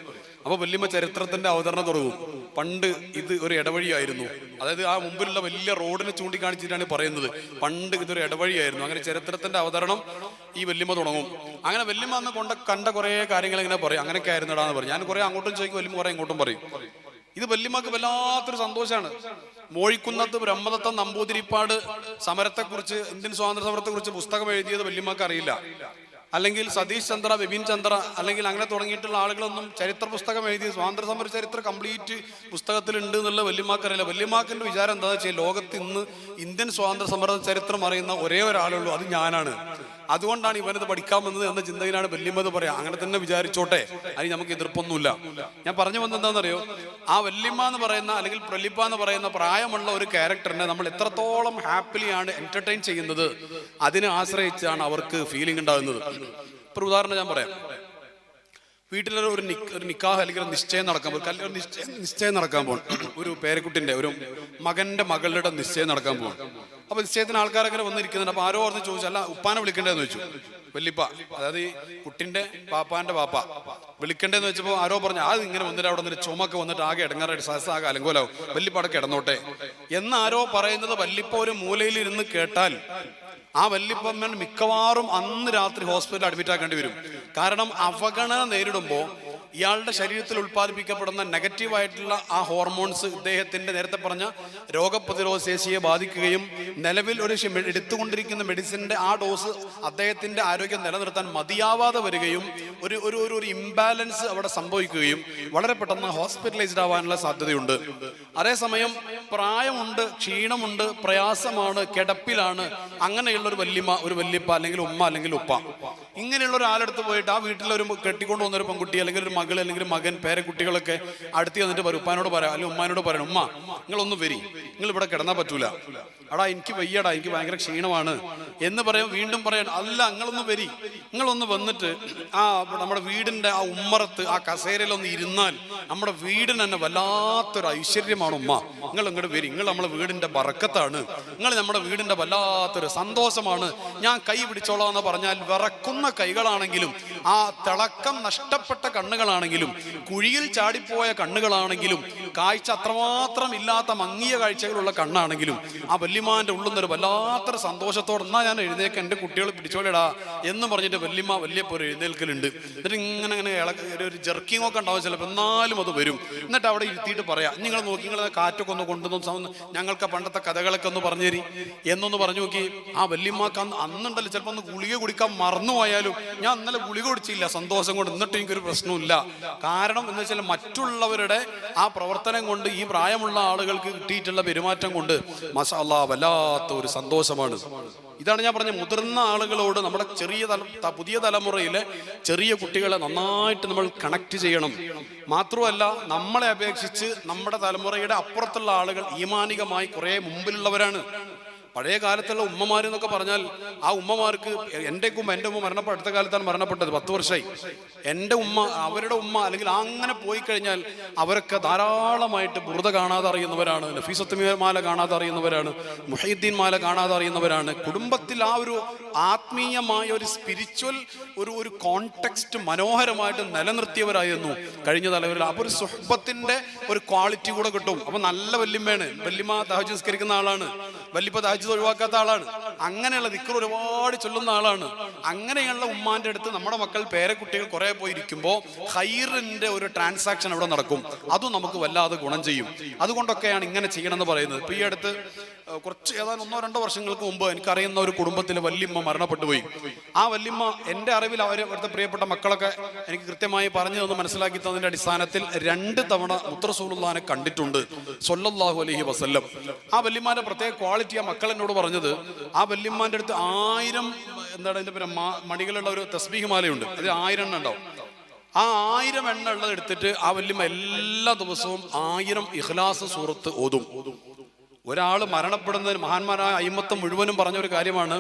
അപ്പൊ വല്യമ്മ ചരിത്രത്തിന്റെ അവതരണം തുടങ്ങും. പണ്ട് ഇത് ഒരു ഇടവഴിയായിരുന്നു. അതായത് ആ മുമ്പിലുള്ള വലിയ റോഡിനെ ചൂണ്ടിക്കാണിച്ചിട്ടാണ് പറയുന്നത്. പണ്ട് ഇതൊരു ഇടവഴിയായിരുന്നു. അങ്ങനെ ചരിത്രത്തിന്റെ അവതരണം ഈ വല്യമ്മ തുടങ്ങും. അങ്ങനെ വല്യമ്മ അന്ന് കണ്ട കുറെ കാര്യങ്ങൾ ഇങ്ങനെ പറയും. അങ്ങനെയൊക്കെ ആയിരുന്നടാന്ന് പറയും. ഞാൻ കുറെ അങ്ങോട്ടും ചോദിക്കും, വല്യമ്മ കുറെ ഇങ്ങോട്ടും പറയും. ഇത് വല്യമ്മക്ക് വല്ലാത്തൊരു സന്തോഷമാണ്. മോഴിക്കുന്നത്ത് ബ്രഹ്മദത്ത നമ്പൂതിരിപ്പാട് സമരത്തെക്കുറിച്ച്, ഇന്ത്യൻ സ്വാതന്ത്ര്യ സമരത്തെക്കുറിച്ച് പുസ്തകം എഴുതിയത് വല്യമ്മക്ക് അറിയില്ല. അല്ലെങ്കിൽ സതീഷ് ചന്ദ്ര, ബിപിൻ ചന്ദ്ര, അല്ലെങ്കിൽ അങ്ങനെ തുടങ്ങിയിട്ടുള്ള ആളുകളൊന്നും ചരിത്ര പുസ്തകം എഴുതി സ്വാതന്ത്ര്യ സമര ചരിത്രം കംപ്ലീറ്റ് പുസ്തകത്തിലുണ്ട് എന്നുള്ള വല്യമ്മാക്ക് അറിയില്ല. വല്യമ്മാക്കിന്റെ വിചാരം എന്താണെന്ന് വെച്ചാൽ ലോകത്ത് ഇന്ന് ഇന്ത്യൻ സ്വാതന്ത്ര്യ സമര ചരിത്രം അറിയുന്ന ഒരേ ഒരാളുള്ളൂ, അത് ഞാനാണ്. അതുകൊണ്ടാണ് ഇവനത് പഠിക്കാമെന്നത് എന്ന ചിന്തയിലാണ് വല്യമ്മത് പറയാം. അങ്ങനെ തന്നെ വിചാരിച്ചോട്ടെ, അതിന് നമുക്ക് എതിർപ്പൊന്നുമില്ല. ഞാൻ പറഞ്ഞു വന്നത് എന്താണെന്നറിയോ, ആ വല്യമ്മ എന്ന് പറയുന്ന അല്ലെങ്കിൽ പ്രലിപ്പ എന്ന് പറയുന്ന പ്രായമുള്ള ഒരു ക്യാരക്ടറിനെ നമ്മൾ എത്രത്തോളം ഹാപ്പിലിയാണ് എന്റർടൈൻ ചെയ്യുന്നത് അതിനെ ആശ്രയിച്ചാണ് അവർക്ക് ഫീലിംഗ് ഉണ്ടാകുന്നത്. ഇപ്പൊ ഉദാഹരണം ഞാൻ പറയാം. വീട്ടിലൊരു ഒരു നിക്കാഹ് അല്ലെങ്കിൽ നിശ്ചയം നടക്കാൻ പോകും, നിശ്ചയം നടക്കാൻ പോകും. ഒരു പേരക്കുട്ടിന്റെ, ഒരു മകന്റെ മകളുടെ നിശ്ചയം നടക്കാൻ പോകും. അപ്പൊ നിശ്ചയത്തിന് ആൾക്കാരൊക്കെ വന്നിരിക്കുന്നുണ്ട്. അപ്പൊ ആരോ പറഞ്ഞ് ചോദിച്ചു, അല്ല ഉപ്പാനെ വിളിക്കണ്ടേന്ന് വെച്ചു. വല്യപ്പ, അതായത് ഈ കുട്ടിന്റെ പാപ്പാന്റെ പാപ്പ വിളിക്കണ്ടേന്ന് വെച്ചപ്പോ ആരോ പറഞ്ഞു, അത് ഇങ്ങനെ വന്നിട്ട് അവിടെ നിന്ന് ചുമക്കെ വന്നിട്ട് ആകെ ഇടങ്ങാറായിട്ട് സഹസാകെ അലങ്കോലാവും, വല്യപ്പ അവിടെ കിടന്നോട്ടെ എന്നാരോ പറയുന്നത് വല്യപ്പ ഒരു മൂലയിൽ ഇരുന്ന് കേട്ടാൽ ആ വല്യപ്പമ്മൻ മിക്കവാറും അന്ന് രാത്രി ഹോസ്പിറ്റലിൽ അഡ്മിറ്റ് ആക്കേണ്ടി വരും. കാരണം അവഗണന നേരിടുമ്പോൾ ഇയാളുടെ ശരീരത്തിൽ ഉൽപ്പാദിപ്പിക്കപ്പെടുന്ന നെഗറ്റീവായിട്ടുള്ള ആ ഹോർമോൺസ് ഇദ്ദേഹത്തിന്റെ നേരത്തെ പറഞ്ഞ രോഗപ്രതിരോധ ശേഷിയെ ബാധിക്കുകയും നിലവിൽ ഒരു എടുത്തുകൊണ്ടിരിക്കുന്ന മെഡിസിന്റെ ആ ഡോസ് അദ്ദേഹത്തിന്റെ ആരോഗ്യം നിലനിർത്താൻ മതിയാവാതെ വരികയും ഒരു ഇംബാലൻസ് അവിടെ സംഭവിക്കുകയും വളരെ പെട്ടെന്ന് ഹോസ്പിറ്റലൈസ്ഡ് ആവാനുള്ള സാധ്യതയുണ്ട്. അതേസമയം പ്രായമുണ്ട്, ക്ഷീണമുണ്ട്, പ്രയാസമാണ്, കിടപ്പിലാണ്, അങ്ങനെയുള്ള ഒരു വല്യപ്പ അല്ലെങ്കിൽ ഉമ്മ അല്ലെങ്കിൽ ഉപ്പ, ഇങ്ങനെയുള്ള ഒരാളെടുത്ത് പോയിട്ട് ആ വീട്ടിലൊരു കെട്ടിക്കൊണ്ട് വന്നൊരു പെൺകുട്ടി അല്ലെങ്കിൽ ഒരു മകൾ അല്ലെങ്കിൽ മകൻ, പേരക്കുട്ടികളൊക്കെ അടുത്ത് വന്നിട്ട് പറയും, ഉപ്പാനോട് പറയാം അല്ലെങ്കിൽ ഉമ്മാനോട് പറയണം, ഉമ്മ നിങ്ങളൊന്നും വരി, നിങ്ങൾ ഇവിടെ കിടന്നാൽ പറ്റൂല, അടാ എനിക്ക് വയ്യടാ, എനിക്ക് ഭയങ്കര ക്ഷീണമാണ് എന്ന് പറയും. വീണ്ടും പറയണം, അല്ല നിങ്ങളൊന്ന് വരി, നിങ്ങളൊന്ന് വന്നിട്ട് ആ നമ്മുടെ വീടിന്റെ ആ ഉമ്മറത്ത് ആ കസേരയിലൊന്ന് ഇരുന്നാൽ നമ്മുടെ വീടിന് തന്നെ വല്ലാത്തൊരു ഐശ്വര്യമാണ് ഉമ്മ, നിങ്ങൾ ഇങ്ങോട്ട് വരി, നിങ്ങൾ നമ്മളെ വീടിന്റെ ബറക്കത്താണ്, നിങ്ങൾ നമ്മുടെ വീടിന്റെ വല്ലാത്തൊരു സന്തോഷമാണ്, ഞാൻ കൈ പിടിച്ചോളാം എന്ന് പറഞ്ഞാൽ വിറക്കുന്ന കൈകളാണെങ്കിലും ആ തിളക്കം നഷ്ടപ്പെട്ട കണ്ണുകളാണെങ്കിലും കുഴിയിൽ ചാടിപ്പോയ കണ്ണുകളാണെങ്കിലും കാഴ്ച അത്രമാത്രം ഇല്ലാത്ത മങ്ങിയ കാഴ്ചകളുള്ള കണ്ണാണെങ്കിലും ആ വല്യമ്മാന്റെ ഉള്ളുന്ന ഒരു വല്ലാത്തൊരു സന്തോഷത്തോടെ എന്നാ ഞാൻ എഴുന്നേക്ക്, എൻ്റെ കുട്ടികൾ പിടിച്ചോളിടാ എന്ന് പറഞ്ഞിട്ട് വല്യപ്പോ ഒരു എഴുന്നേൽക്കലുണ്ട്. എന്നിട്ട് ഇങ്ങനെ ഒരു ജെർക്കിങ് ഒക്കെ ഉണ്ടാവും ചിലപ്പോൾ, എന്നാലും അത് വരും. എന്നിട്ട് അവിടെ ഇരുത്തിയിട്ട് പറയാം, നിങ്ങൾ നോക്കി, നിങ്ങൾ കാറ്റൊക്കെ ഒന്ന് കൊണ്ടുവന്ന് ഞങ്ങൾക്ക് പണ്ടത്തെ കഥകളൊക്കെ ഒന്ന് പറഞ്ഞു തരി എന്നൊന്ന് പറഞ്ഞു നോക്കി. ആ വല്യമ്മക്ക് അന്നുണ്ടല്ലോ ചിലപ്പോൾ ഒന്ന് ഗുളിക കുടിക്കാൻ മറന്നുപോയാലും, ഞാൻ ഇന്നലെ ഗുളിക കുടിച്ചില്ല സന്തോഷം കൊണ്ട്, എന്നിട്ട് എനിക്കൊരു പ്രശ്നമില്ല. കാരണം എന്ന് വെച്ചാൽ മറ്റുള്ളവരുടെ ആ പ്രവർത്തനം കൊണ്ട് ഈ പ്രായമുള്ള ആളുകൾക്ക് കിട്ടിയിട്ടുള്ള പെരുമാറ്റം കൊണ്ട് മാഷാ അല്ലാഹ് വല്ലാത്ത ഒരു സന്തോഷമാണ്. ഇതാണ് ഞാൻ പറഞ്ഞ മുതിർന്ന ആളുകളോട് നമ്മുടെ പുതിയ തലമുറയിലെ ചെറിയ കുട്ടികളെ നന്നായിട്ട് നമ്മൾ കണക്ട് ചെയ്യണം. മാത്രമല്ല നമ്മളെ അപേക്ഷിച്ച് നമ്മുടെ തലമുറയുടെ അപ്പുറത്തുള്ള ആളുകൾ ഈമാനികമായി കുറെ മുമ്പിലുള്ളവരാണ്. പഴയ കാലത്തുള്ള ഉമ്മമാരെന്നൊക്കെ പറഞ്ഞാൽ ആ ഉമ്മമാർക്ക്, എൻ്റെ ഉമ്മ മരണപ്പെട്ട അടുത്ത കാലത്താണ് മരണപ്പെട്ടത്, 10 വർഷമായി. എൻ്റെ ഉമ്മ, അവരുടെ ഉമ്മ അല്ലെങ്കിൽ അങ്ങനെ പോയി കഴിഞ്ഞാൽ അവരൊക്കെ ധാരാളമായിട്ട് ബുർദ കാണാതെ അറിയുന്നവരാണ്, നഫീസത്ത് മാല കാണാതെ അറിയുന്നവരാണ്, മുഹീദ്ദീൻ മാല കാണാതെ അറിയുന്നവരാണ്. കുടുംബത്തിൽ ആ ഒരു ആത്മീയമായ ഒരു സ്പിരിച്വൽ ഒരു കോണ്ടെക്സ്റ്റ് മനോഹരമായിട്ട് നിലനിർത്തിയവരായിരുന്നു കഴിഞ്ഞ തലവരിൽ. അപ്പോൾ ഒരു സുഹബത്തിന്റെ ഒരു ക്വാളിറ്റി കൂടെ കിട്ടും. അപ്പൊ നല്ല വല്യമ്മയാണ്, വല്യമ്മ തഹജ്ജുദ് നിസ്കരിക്കുന്ന ആളാണ്, വല്യപ്പ തഹജ്ജുദ് ഒഴിവാക്കാത്ത ആളാണ്, അങ്ങനെയുള്ള ദിക്ർ ഒരുപാട് ചൊല്ലുന്ന ആളാണ്. അങ്ങനെയുള്ള ഉമ്മാന്റെ അടുത്ത് നമ്മുടെ മക്കൾ പേരക്കുട്ടികൾ കുറെ പോയി ഇരിക്കുമ്പോൾ ഖൈറിന്റെ ഒരു ട്രാൻസാക്ഷൻ അവിടെ നടക്കും. അതും നമുക്ക് വല്ലാതെ ഗുണം ചെയ്യും. അതുകൊണ്ടൊക്കെയാണ് ഇങ്ങനെ ചെയ്യണമെന്ന് പറയുന്നത്. ഇപ്പൊ ഈ അടുത്ത് കുറച്ച് ഏതാനും 1-2 വർഷങ്ങൾക്ക് മുമ്പ് എനിക്കറിയുന്ന ഒരു കുടുംബത്തിലെ വല്യമ്മ മരണപ്പെട്ടു പോയി. ആ വല്യമ്മ എൻ്റെ അറിവിൽ അവരുടെ പ്രിയപ്പെട്ട മക്കളൊക്കെ എനിക്ക് കൃത്യമായി പറഞ്ഞു തന്ന് മനസ്സിലാക്കി തന്നതിന്റെ അടിസ്ഥാനത്തിൽ 2 തവണ മുത്ത് റസൂലുള്ളാഹിനെ കണ്ടിട്ടുണ്ട് സ്വല്ലല്ലാഹു അലൈഹി വസല്ലം. ആ വല്യമ്മാന്റെ പ്രത്യേക ക്വാളിറ്റി ആ മക്കൾ എന്നോട് പറഞ്ഞത്, ആ വല്യമ്മാന്റെ അടുത്ത് 1000 എന്താണ് അതിന്റെ പേര് മണികളുള്ള ഒരു തസ്ബീഹ് മാലയുണ്ട്. അത് 1000 എണ്ണം ഉണ്ടാവും. ആ 1000 എണ്ണം ഉള്ളത് എടുത്തിട്ട് ആ വല്യമ്മ എല്ലാ ദിവസവും 1000 ഇഖ്ലാസ് സൂറത്ത് ഓതും. ഒരാൾ മരണപ്പെടുന്നതിന് മഹാന്മാരായ അയിമ്മത്ത് മുഴുവനും പറഞ്ഞൊരു കാര്യമാണ്,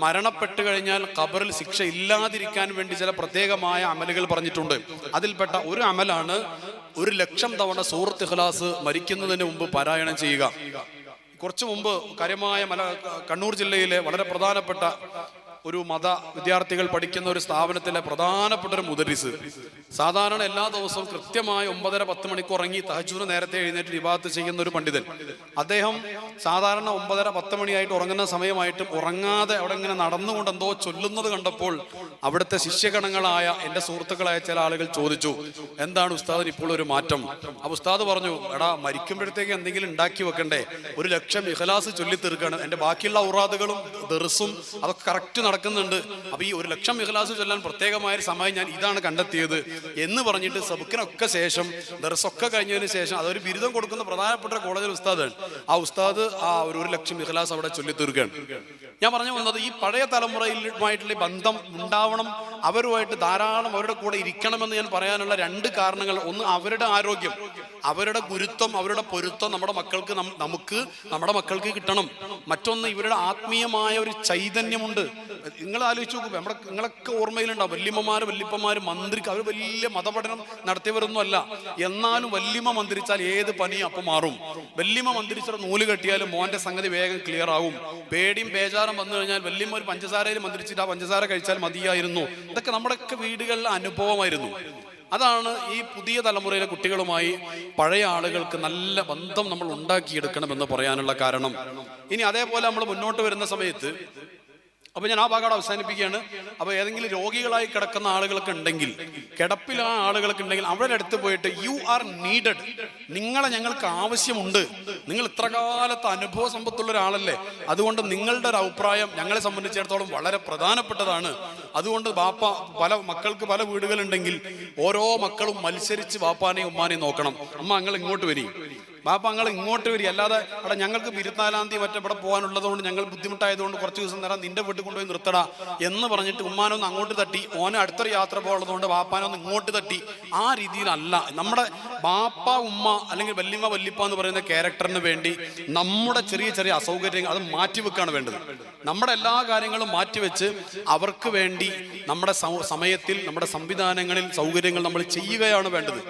മരണപ്പെട്ടു കഴിഞ്ഞാൽ ഖബറിൽ ശിക്ഷ ഇല്ലാതിരിക്കാൻ വേണ്ടി ചില പ്രത്യേകമായ അമലുകൾ പറഞ്ഞിട്ടുണ്ട്. അതിൽപ്പെട്ട ഒരു അമലാണ് 1,00,000 തവണ സൂറത്ത് ഇഖ്ലാസ് മരിക്കുന്നതിന് മുമ്പ് പാരായണം ചെയ്യുക. കുറച്ചു മുമ്പ് കാര്യമായ കണ്ണൂർ ജില്ലയിലെ വളരെ പ്രധാനപ്പെട്ട ഒരു മത വിദ്യാർത്ഥികൾ പഠിക്കുന്ന ഒരു സ്ഥാപനത്തിലെ പ്രധാനപ്പെട്ട ഒരു മുദരിസ്, സാധാരണ എല്ലാ ദിവസവും കൃത്യമായി 9:30-10 മണിക്ക് ഉറങ്ങി തഹജ്ജുദ് നേരത്തെ എഴുന്നേറ്റ് ഇബാദത്ത് ചെയ്യുന്ന ഒരു പണ്ഡിതൻ. അദ്ദേഹം സാധാരണ 9:30-10 മണിയായിട്ട് ഉറങ്ങുന്ന സമയമായിട്ടും ഉറങ്ങാതെ അവിടെ ഇങ്ങനെ നടന്നുകൊണ്ട് എന്തോ ചൊല്ലുന്നത് കണ്ടപ്പോൾ അവിടുത്തെ ശിഷ്യഗണങ്ങളായ എൻ്റെ സുഹൃത്തുക്കളായ ചില ആളുകൾ ചോദിച്ചു, എന്താണ് ഉസ്താദിന് ഇപ്പോൾ ഒരു മാറ്റം? ആ ഉസ്താദ് പറഞ്ഞു, എടാ മരിക്കുമ്പോഴത്തേക്ക് എന്തെങ്കിലും ഉണ്ടാക്കി വെക്കണ്ടേ, 1,00,000 ഇഖ്ലാസ് ചൊല്ലി തീർക്കാണ്, എൻ്റെ ബാക്കിയുള്ള ഔറാദുകളും ദർസും അതൊക്കെ കറക്റ്റ് നടക്കുന്നുണ്ട്. അപ്പൊ ഈ 1,00,000 ഇഖ്ലാസ് ചൊല്ലാൻ പ്രത്യേകമായ ഒരു സമയം ഞാൻ ഇതാണ് കണ്ടെത്തിയത് എന്ന് പറഞ്ഞിട്ട് സബുക്കിനൊക്കെ ശേഷം ദർസൊക്കെ കഴിഞ്ഞതിന് ശേഷം അതൊരു ബിരുദം കൊടുക്കുന്ന പ്രധാനപ്പെട്ട കോളേജിൽ ഉസ്താദാണ്. ആ ഉസ്താദ് ആ 1,00,000 ഇഖ്ലാസ് അവിടെ ചൊല്ലി തീർക്കുകയാണ്. ഞാൻ പറഞ്ഞു വന്നത്, ഈ പഴയ തലമുറയുമായിട്ടുള്ള ബന്ധം ഉണ്ടാവണം, അവരുമായിട്ട് ധാരാളം അവരുടെ കൂടെ ഇരിക്കണമെന്ന് ഞാൻ പറയാനുള്ള 2 കാരണങ്ങൾ. ഒന്ന്, അവരുടെ ആരോഗ്യം, അവരുടെ ഗുരുത്വം, അവരുടെ പൊരുത്തം നമ്മുടെ മക്കൾക്ക് നമ്മുടെ മക്കൾക്ക് കിട്ടണം. മറ്റൊന്ന്, ഇവരുടെ ആത്മീയമായ ഒരു ചൈതന്യമുണ്ട്. നിങ്ങൾ ആലോചിച്ച് നോക്കൂ, നിങ്ങളൊക്കെ ഓർമ്മയിലുണ്ടാവും, വല്യമ്മമാര് വല്യപ്പന്മാര് മന്ത്രിക്ക് അവർ വലിയ മതപഠനം നടത്തിയവരൊന്നും അല്ല. എന്നാലും വല്യമ്മ മന്ത്രിച്ചാൽ ഏത് പനിയും അപ്പം മാറും. വല്യമ്മ മന്ത്രിച്ച നൂല് കെട്ടിയാലും മോന്റെ സംഗതി വേഗം ക്ലിയർ ആവും. പേടിയും ബേജാറും വന്നു കഴിഞ്ഞാൽ വല്യമ്മ ഒരു പഞ്ചസാരയിൽ മന്ത്രിച്ചിട്ട് ആ പഞ്ചസാര കഴിച്ചാൽ മതിയായിരുന്നു. ഇതൊക്കെ നമ്മുടെയൊക്കെ വീടുകളിലെ അനുഭവമായിരുന്നു. അതാണ് ഈ പുതിയ തലമുറയിലെ കുട്ടികളുമായി പഴയ ആളുകൾക്ക് നല്ല ബന്ധം നമ്മൾ ഉണ്ടാക്കിയെടുക്കണമെന്ന് പറയാനുള്ള കാരണം. ഇനി അതേപോലെ നമ്മൾ മുന്നോട്ട് വരുന്ന സമയത്ത്, അപ്പൊ ഞാൻ ആ ഭാഗം അവസാനിപ്പിക്കുകയാണ്. അപ്പൊ ഏതെങ്കിലും രോഗികളായി കിടക്കുന്ന ആളുകളൊക്കെ ഉണ്ടെങ്കിൽ, കിടപ്പിലുള്ള ആളുകളൊക്കെ ഉണ്ടെങ്കിൽ അവരുടെ അടുത്ത് പോയിട്ട്, യു ആർ നീഡഡ്, നിങ്ങളെ ഞങ്ങൾക്ക് ആവശ്യമുണ്ട്, നിങ്ങൾ ഇത്ര കാലത്ത് അനുഭവ സമ്പത്തുള്ള ഒരാളല്ലേ, അതുകൊണ്ട് നിങ്ങളുടെ ഒരു അഭിപ്രായം ഞങ്ങളെ സംബന്ധിച്ചിടത്തോളം വളരെ പ്രധാനപ്പെട്ടതാണ്. അതുകൊണ്ട് ബാപ്പ പല മക്കൾക്ക് പല വീടുകളുണ്ടെങ്കിൽ ഓരോ മക്കളും മത്സരിച്ച് ബാപ്പാനെയും ഉമ്മാനെയും നോക്കണം. അമ്മ നിങ്ങൾ ഇങ്ങോട്ട് വരി, ബാപ്പ നിങ്ങൾ ഇങ്ങോട്ട് വരി, അല്ലാതെ അവിടെ ഞങ്ങൾക്ക് 24-ാം തീയതി മറ്റെവിടെ പോകാനുള്ളതുകൊണ്ട് ഞങ്ങൾ ബുദ്ധിമുട്ടായതുകൊണ്ട് കുറച്ച് ദിവസം നേരം നിന്റെ വീട്ടിൽ കൊണ്ടുപോയി നിർത്തടാ എന്ന് പറഞ്ഞിട്ട് ഉമ്മാനൊന്ന് അങ്ങോട്ട് തട്ടി, ഓനെ അടുത്തൊരു യാത്ര പോകുന്നതുകൊണ്ട് ബാപ്പാനൊന്ന് ഇങ്ങോട്ട് തട്ടി, ആ രീതിയിലല്ല. നമ്മുടെ ബാപ്പ ഉമ്മ അല്ലെങ്കിൽ വല്യമ്മ വല്യപ്പ എന്ന് പറയുന്ന ക്യാരക്ടറിന് വേണ്ടി നമ്മുടെ ചെറിയ ചെറിയ അസൗകര്യങ്ങൾ അത് മാറ്റിവെക്കാണ് വേണ്ടത്. നമ്മുടെ എല്ലാ കാര്യങ്ങളും മാറ്റിവെച്ച് അവർക്ക് വേണ്ടി നമ്മുടെ സമയത്തിൽ നമ്മുടെ സംവിധാനങ്ങളിൽ സൗകര്യങ്ങൾ നമ്മൾ ചെയ്യുകയാണ് വേണ്ടത്.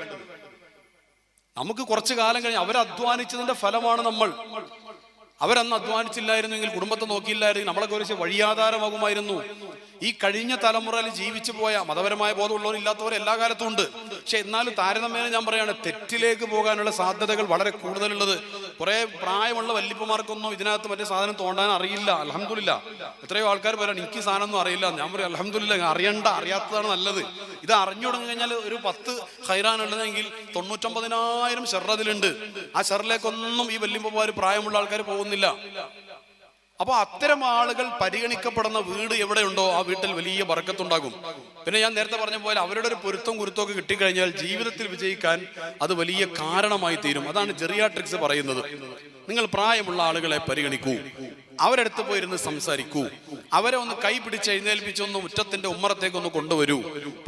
നമുക്ക് കുറച്ചു കാലം കഴിഞ്ഞ് അവരധ്വാനിച്ചതിന്റെ ഫലമാണ് നമ്മൾ. അവരന്ന് അധ്വാനിച്ചില്ലായിരുന്നെങ്കിൽ, കുടുംബത്തെ നോക്കിയില്ലായിരുന്നെങ്കിൽ നമ്മളെ കുറിച്ച് വഴിയാധാരമാകുമായിരുന്നു. ഈ കഴിഞ്ഞ തലമുറയിൽ ജീവിച്ചു പോയ മതപരമായ ബോധമുള്ളവർ ഇല്ലാത്തവർ എല്ലാ കാലത്തും ഉണ്ട്. പക്ഷെ എന്നാലും താരതമ്യേന ഞാൻ പറയാണ്, തെറ്റിലേക്ക് പോകാനുള്ള സാധ്യതകൾ വളരെ കൂടുതലുള്ളത്. കുറെ പ്രായമുള്ള വല്യപ്പമാർക്കൊന്നും ഇതിനകത്ത് മറ്റേ സാധനം തോണ്ടാൻ അറിയില്ല. അൽഹംദുലില്ലാ, എത്രയോ ആൾക്കാർ പറയാൻ എനിക്ക് സാധനം ഒന്നും അറിയില്ല. ഞാൻ പറയും അൽഹംദുലില്ലാ, അറിയാത്തതാണ് നല്ലത്. ഇത് അറിഞ്ഞു തുടങ്ങി കഴിഞ്ഞാൽ ഒരു 10 ഹൈറാനുള്ളതെങ്കിൽ 99,000 ഷെറതിലുണ്ട്. ആ ഷെറിലേക്കൊന്നും ഈ വല്യപ്പമാർ പ്രായമുള്ള ആൾക്കാർ പോകുന്നില്ല. അപ്പൊ അത്തരം ആളുകൾ പരിഗണിക്കപ്പെടുന്ന വീട് എവിടെയുണ്ടോ ആ വീട്ടിൽ വലിയ ബർക്കത്തുണ്ടാകും. പിന്നെ ഞാൻ നേരത്തെ പറഞ്ഞ പോലെ അവരുടെ ഒരു പൊരുത്തം കുരുത്തമൊക്കെ കിട്ടിക്കഴിഞ്ഞാൽ ജീവിതത്തിൽ വിജയിക്കാൻ അത് വലിയ കാരണമായി തീരും. അതാണ് ജെറിയാട്രിക്സ് പറയുന്നത്. നിങ്ങൾ പ്രായമുള്ള ആളുകളെ പരിഗണിക്കൂ, അവരടുത്ത് പോയിരുന്ന് സംസാരിക്കൂ, അവരെ ഒന്ന് കൈ പിടിച്ച് എഴുന്നേൽപ്പിച്ചൊന്ന് മുറ്റത്തിന്റെ ഉമ്മറത്തേക്കൊന്ന് കൊണ്ടുവരൂ.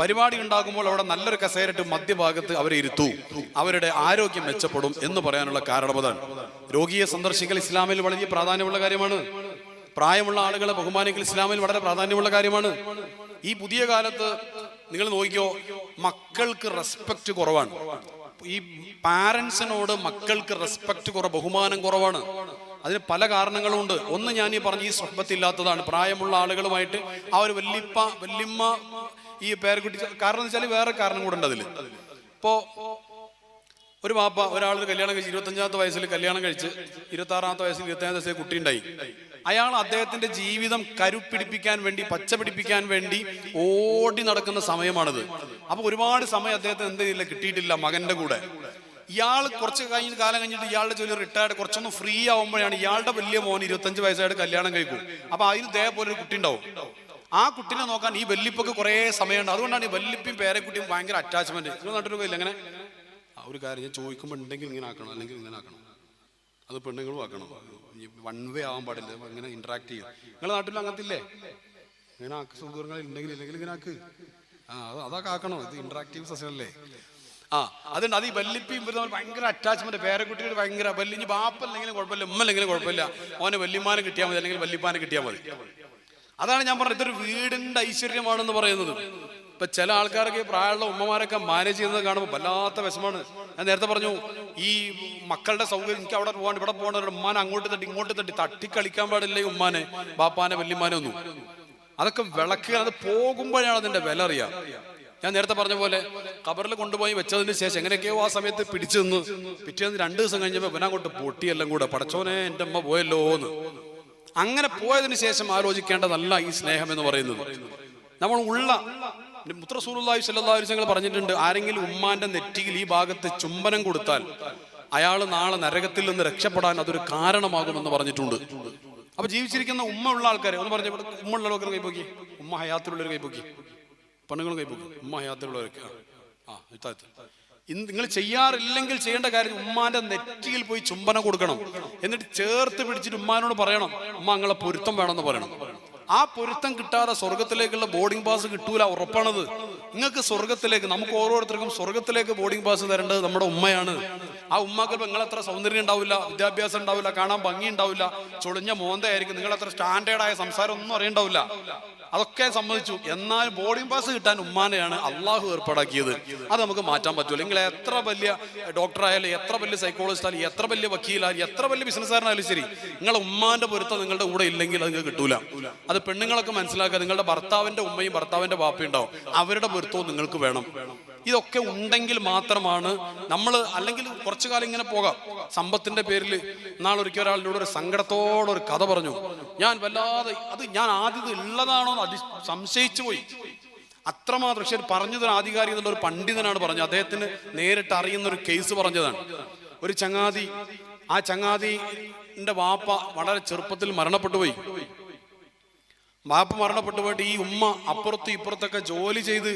പരിപാടി ഉണ്ടാകുമ്പോൾ അവിടെ നല്ലൊരു കസേരട്ട് മധ്യഭാഗത്ത് അവരെ ഇരുത്തൂ, അവരുടെ ആരോഗ്യം മെച്ചപ്പെടും എന്ന് പറയാനുള്ള കാരണം അതാണ്. രോഗിയെ സന്ദർശിക്കൽ ഇസ്ലാമിൽ വളരെ പ്രാധാന്യമുള്ള കാര്യമാണ്. പ്രായമുള്ള ആളുകളെ ബഹുമാനിക്കൽ ഇസ്ലാമിൽ വളരെ പ്രാധാന്യമുള്ള കാര്യമാണ്. ഈ പുതിയ കാലത്ത് നിങ്ങൾ നോക്കിക്കോ, മക്കൾക്ക് റെസ്പെക്ട് കുറവാണ്. ഈ പാരന്റ്സിനോട് മക്കൾക്ക് റെസ്പെക്ട് ബഹുമാനം കുറവാണ്. അതിന് പല കാരണങ്ങളുണ്ട്. ഒന്ന് ഞാൻ ഈ പറഞ്ഞ ഈ സ്വഹബത്തില്ലാത്തതാണ്. പ്രായമുള്ള ആളുകളുമായിട്ട് ആ ഒരു വല്യമ്മ ഈ പേരക്കുട്ടി, കാരണം എന്ന് വെച്ചാൽ വേറെ കാരണം കൂടെ ഉണ്ട് അതിൽ. ഇപ്പോ ഒരു വാപ്പ ഒരാളൊരു കല്യാണം കഴിച്ച് 25-ാമത്തെ വയസ്സിൽ കല്യാണം കഴിച്ച് 26-ാമത്തെ വയസ്സിൽ 25-ാമത്തെ വയസ്സിൽ കുട്ടി ഉണ്ടായി. അയാൾ അദ്ദേഹത്തിന്റെ ജീവിതം കരുപ്പിടിപ്പിക്കാൻ വേണ്ടി, പച്ച പിടിപ്പിക്കാൻ വേണ്ടി ഓടി നടക്കുന്ന സമയമാണിത്. അപ്പൊ ഒരുപാട് സമയം അദ്ദേഹത്തിന് എന്ത് ചെയ്യില്ല, കിട്ടിയിട്ടില്ല മകന്റെ കൂടെ. ഇയാൾ കുറച്ച് കാലം കഴിഞ്ഞിട്ട് ഇയാളുടെ ജോലി റിട്ടയർഡ് കുറച്ചൊന്ന് ഫ്രീ ആവുമ്പോഴാണ് ഇയാളുടെ വലിയ മോൻ 25 വയസ്സായിട്ട് കല്യാണം കഴിക്കും. അപ്പൊ അതിന് ഇതേപോലെ ഒരു കുട്ടി ഉണ്ടാവും. ആ കുട്ടീനെ നോക്കാൻ ഈ വല്ലിപ്പൊക്കെ കുറേ സമയമുണ്ട്. അതുകൊണ്ടാണ് ഈ വല്ലിപ്പയും പേരക്കുട്ടിയും ഭയങ്കര അറ്റാച്ച്മെന്റ്. നിങ്ങൾ നാട്ടിൽ പോയില്ല അങ്ങനെ? ആ ഒരു കാര്യം ഞാൻ ചോദിക്കുമ്പോൾ ഉണ്ടെങ്കിൽ ഇങ്ങനെ ആക്കണം, അല്ലെങ്കിൽ ഇങ്ങനെ ആക്കണം. അത് പെണ്ണുങ്ങളും ആക്കണം. വൺ വേ ആവാൻ പാടില്ല, ഇങ്ങനെ ഇന്ററാക്ട് ചെയ്യും. നിങ്ങളുടെ നാട്ടിൽ അങ്ങനത്തില്ലേ? ഇങ്ങനെ ആക്ക് സുഹൃത്തുക്കൾ ഉണ്ടെങ്കിൽ ഇല്ലെങ്കിൽ ഇങ്ങനെ ആക്ക്. അതൊക്കെ ആക്കണം. ഇത് ഇന്ററാക്റ്റീവ് സെഷൻ അല്ലേ? അതുണ്ട്. അത് ഈ വല്ലിപ്പയും ഭയങ്കര അറ്റാച്ച്മെന്റ്. പേരക്കുട്ടിയോട് ഭയങ്കര വല്ലിഞ്ഞ് ബാപ്പല്ലെങ്കിലും കുഴപ്പമില്ല, ഉമ്മല്ലെങ്കിലും കുഴപ്പമില്ല, ഓനെ വല്യമാനെ കിട്ടിയാൽ മതി, അല്ലെങ്കിൽ വല്യപ്പാനെ കിട്ടിയാൽ മതി. അതാണ് ഞാൻ പറഞ്ഞത്, ഇതൊരു വീടിന്റെ ഐശ്വര്യമാണെന്ന് പറയുന്നത്. ഇപ്പൊ ചില ആൾക്കാരൊക്കെ പ്രായമുള്ള ഉമ്മമാരൊക്കെ മാനേജ് ചെയ്യുന്നത് കാണുമ്പോൾ വല്ലാത്ത വിഷമാണ്. ഞാൻ നേരത്തെ പറഞ്ഞു, ഈ മക്കളുടെ സൗകര്യം, എനിക്ക് അവിടെ പോകാൻ ഇവിടെ പോകേണ്ട ഉമ്മാനെ അങ്ങോട്ട് തട്ടി ഇങ്ങോട്ട് തട്ടി കളിക്കാൻ പാടില്ല ഈ ഉമ്മാനെ, ബാപ്പാനെ, വല്യമാനെ ഒന്നും. അതൊക്കെ വിളക്കുക. അത് പോകുമ്പോഴാണ് അതിന്റെ വില അറിയാം. ഞാൻ നേരത്തെ പറഞ്ഞ പോലെ ഖബറിൽ കൊണ്ടുപോയി വെച്ചതിന് ശേഷം എങ്ങനെയൊക്കെയോ ആ സമയത്ത് പിടിച്ചു നിന്ന് പിറ്റേന്ന് 2 ദിവസം കഴിഞ്ഞപ്പോൾ ഇവനങ്ങോട്ട് പൊട്ടിയെല്ലാം കൂടെ, പടച്ചോനെ എൻ്റെ അമ്മ പോയല്ലോ എന്ന്. അങ്ങനെ പോയതിന് ശേഷം ആലോചിക്കേണ്ടതല്ല ഈ സ്നേഹം എന്ന് പറയുന്നത്. നമ്മൾ മുത്ത് റസൂലുള്ളാഹി സ്വല്ലല്ലാഹു അലൈഹി വസല്ലം പറഞ്ഞിട്ടുണ്ട്, ആരെങ്കിലും ഉമ്മാന്റെ നെറ്റിയിൽ ഈ ഭാഗത്ത് ചുംബനം കൊടുത്താൽ അയാൾ നാളെ നരകത്തിൽ നിന്ന് രക്ഷപ്പെടാൻ അതൊരു കാരണമാകുമെന്ന് പറഞ്ഞിട്ടുണ്ട്. അപ്പൊ ജീവിച്ചിരിക്കുന്ന ഉമ്മ ഉള്ള ആൾക്കാരെ ഒന്ന് പറഞ്ഞ, ഉമ്മ ഉള്ളവർക്ക് കൈപ്പോക്കി, ഉമ്മ ഹയാത്തിലുള്ളവർ കൈപ്പോക്കി, പെണ്ണുങ്ങളും കൈപ്പോക്കി, ഉമ്മ ഹയാത്തിലുള്ളവരൊക്കെ. നിങ്ങൾ ചെയ്യാറില്ലെങ്കിൽ ചെയ്യേണ്ട കാര്യം, ഉമ്മാന്റെ നെറ്റിയിൽ പോയി ചുംബനം കൊടുക്കണം. എന്നിട്ട് ചേർത്ത് പിടിച്ചിട്ട് ഉമ്മാനോട് പറയണം, ഉമ്മ നിങ്ങളെ പൊരുത്തം വേണമെന്ന് പറയണം. ആ പൊരുത്തം കിട്ടാതെ സ്വർഗത്തിലേക്കുള്ള ബോർഡിംഗ് പാസ് കിട്ടൂല, ഉറപ്പാണത്. നിങ്ങൾക്ക് സ്വർഗത്തിലേക്ക്, നമുക്ക് ഓരോരുത്തർക്കും സ്വർഗത്തിലേക്ക് ബോർഡിംഗ് പാസ് തരേണ്ടത് നമ്മുടെ ഉമ്മയാണ്. ആ ഉമ്മാക്ക് നിങ്ങളത്ര സൗന്ദര്യം ഉണ്ടാവില്ല, വിദ്യാഭ്യാസം ഉണ്ടാവില്ല, കാണാൻ ഭംഗി ഉണ്ടാവില്ല, ചൊളിഞ്ഞ മോന്തയായിരിക്കും, നിങ്ങളത്ര സ്റ്റാൻഡേർഡായ സംസാരം ഒന്നും അറിയണ്ടാവില്ല. അതൊക്കെ സമ്മതിച്ചു. എന്നാൽ ബോർഡിംഗ് പാസ് കിട്ടാൻ ഉമ്മാനെയാണ് അള്ളാഹു ഏർപ്പാടാക്കിയത്. അത് നമുക്ക് മാറ്റാൻ പറ്റൂല. നിങ്ങൾ എത്ര വലിയ ഡോക്ടറായാലും, എത്ര വലിയ സൈക്കോളജിസ്റ്റ് ആയാലും, എത്ര വലിയ വക്കീലായാലും, എത്ര വലിയ ബിസിനസ്സുകാരനായാലും ശരി, നിങ്ങളെ ഉമ്മാന്റെ പൊരുത്തം നിങ്ങളുടെ കൂടെ ഇല്ലെങ്കിൽ അത് നിങ്ങൾക്ക് കിട്ടൂല. അത് പെണ്ണുങ്ങളൊക്കെ മനസ്സിലാക്കുക. നിങ്ങളുടെ ഭർത്താവിന്റെ ഉമ്മയും ഭർത്താവിന്റെ ബാപ്പയും ഉണ്ടാവും, അവരുടെ പൊരുത്തവും നിങ്ങൾക്ക് വേണം. ഇതൊക്കെ ഉണ്ടെങ്കിൽ മാത്രമാണ് നമ്മൾ, അല്ലെങ്കിൽ കുറച്ചു കാലം ഇങ്ങനെ പോകാം. സമ്പത്തിന്റെ പേരിൽ നാളൊരിക്കൽ ഒരാളിനോട് ഒരു സങ്കടത്തോടെ ഒരു കഥ പറഞ്ഞു. ഞാൻ വല്ലാതെ, അത് ഞാൻ ആദ്യം ഉള്ളതാണോ സംശയിച്ചു പോയി. അത്രമാത്രം. പക്ഷെ പറഞ്ഞതൊരു ആധികാരികത ഒരു പണ്ഡിതനാണ് പറഞ്ഞത്. അദ്ദേഹത്തിന് നേരിട്ട് അറിയുന്ന ഒരു കേസ് പറഞ്ഞതാണ്. ഒരു ചങ്ങാതി, ആ ചങ്ങാതിന്റെ വാപ്പ വളരെ ചെറുപ്പത്തിൽ മരണപ്പെട്ടു പോയി. വാപ്പ മരണപ്പെട്ടു പോയിട്ട് ഈ ഉമ്മ അപ്പുറത്തും ഇപ്പുറത്തൊക്കെ ജോലി ചെയ്ത്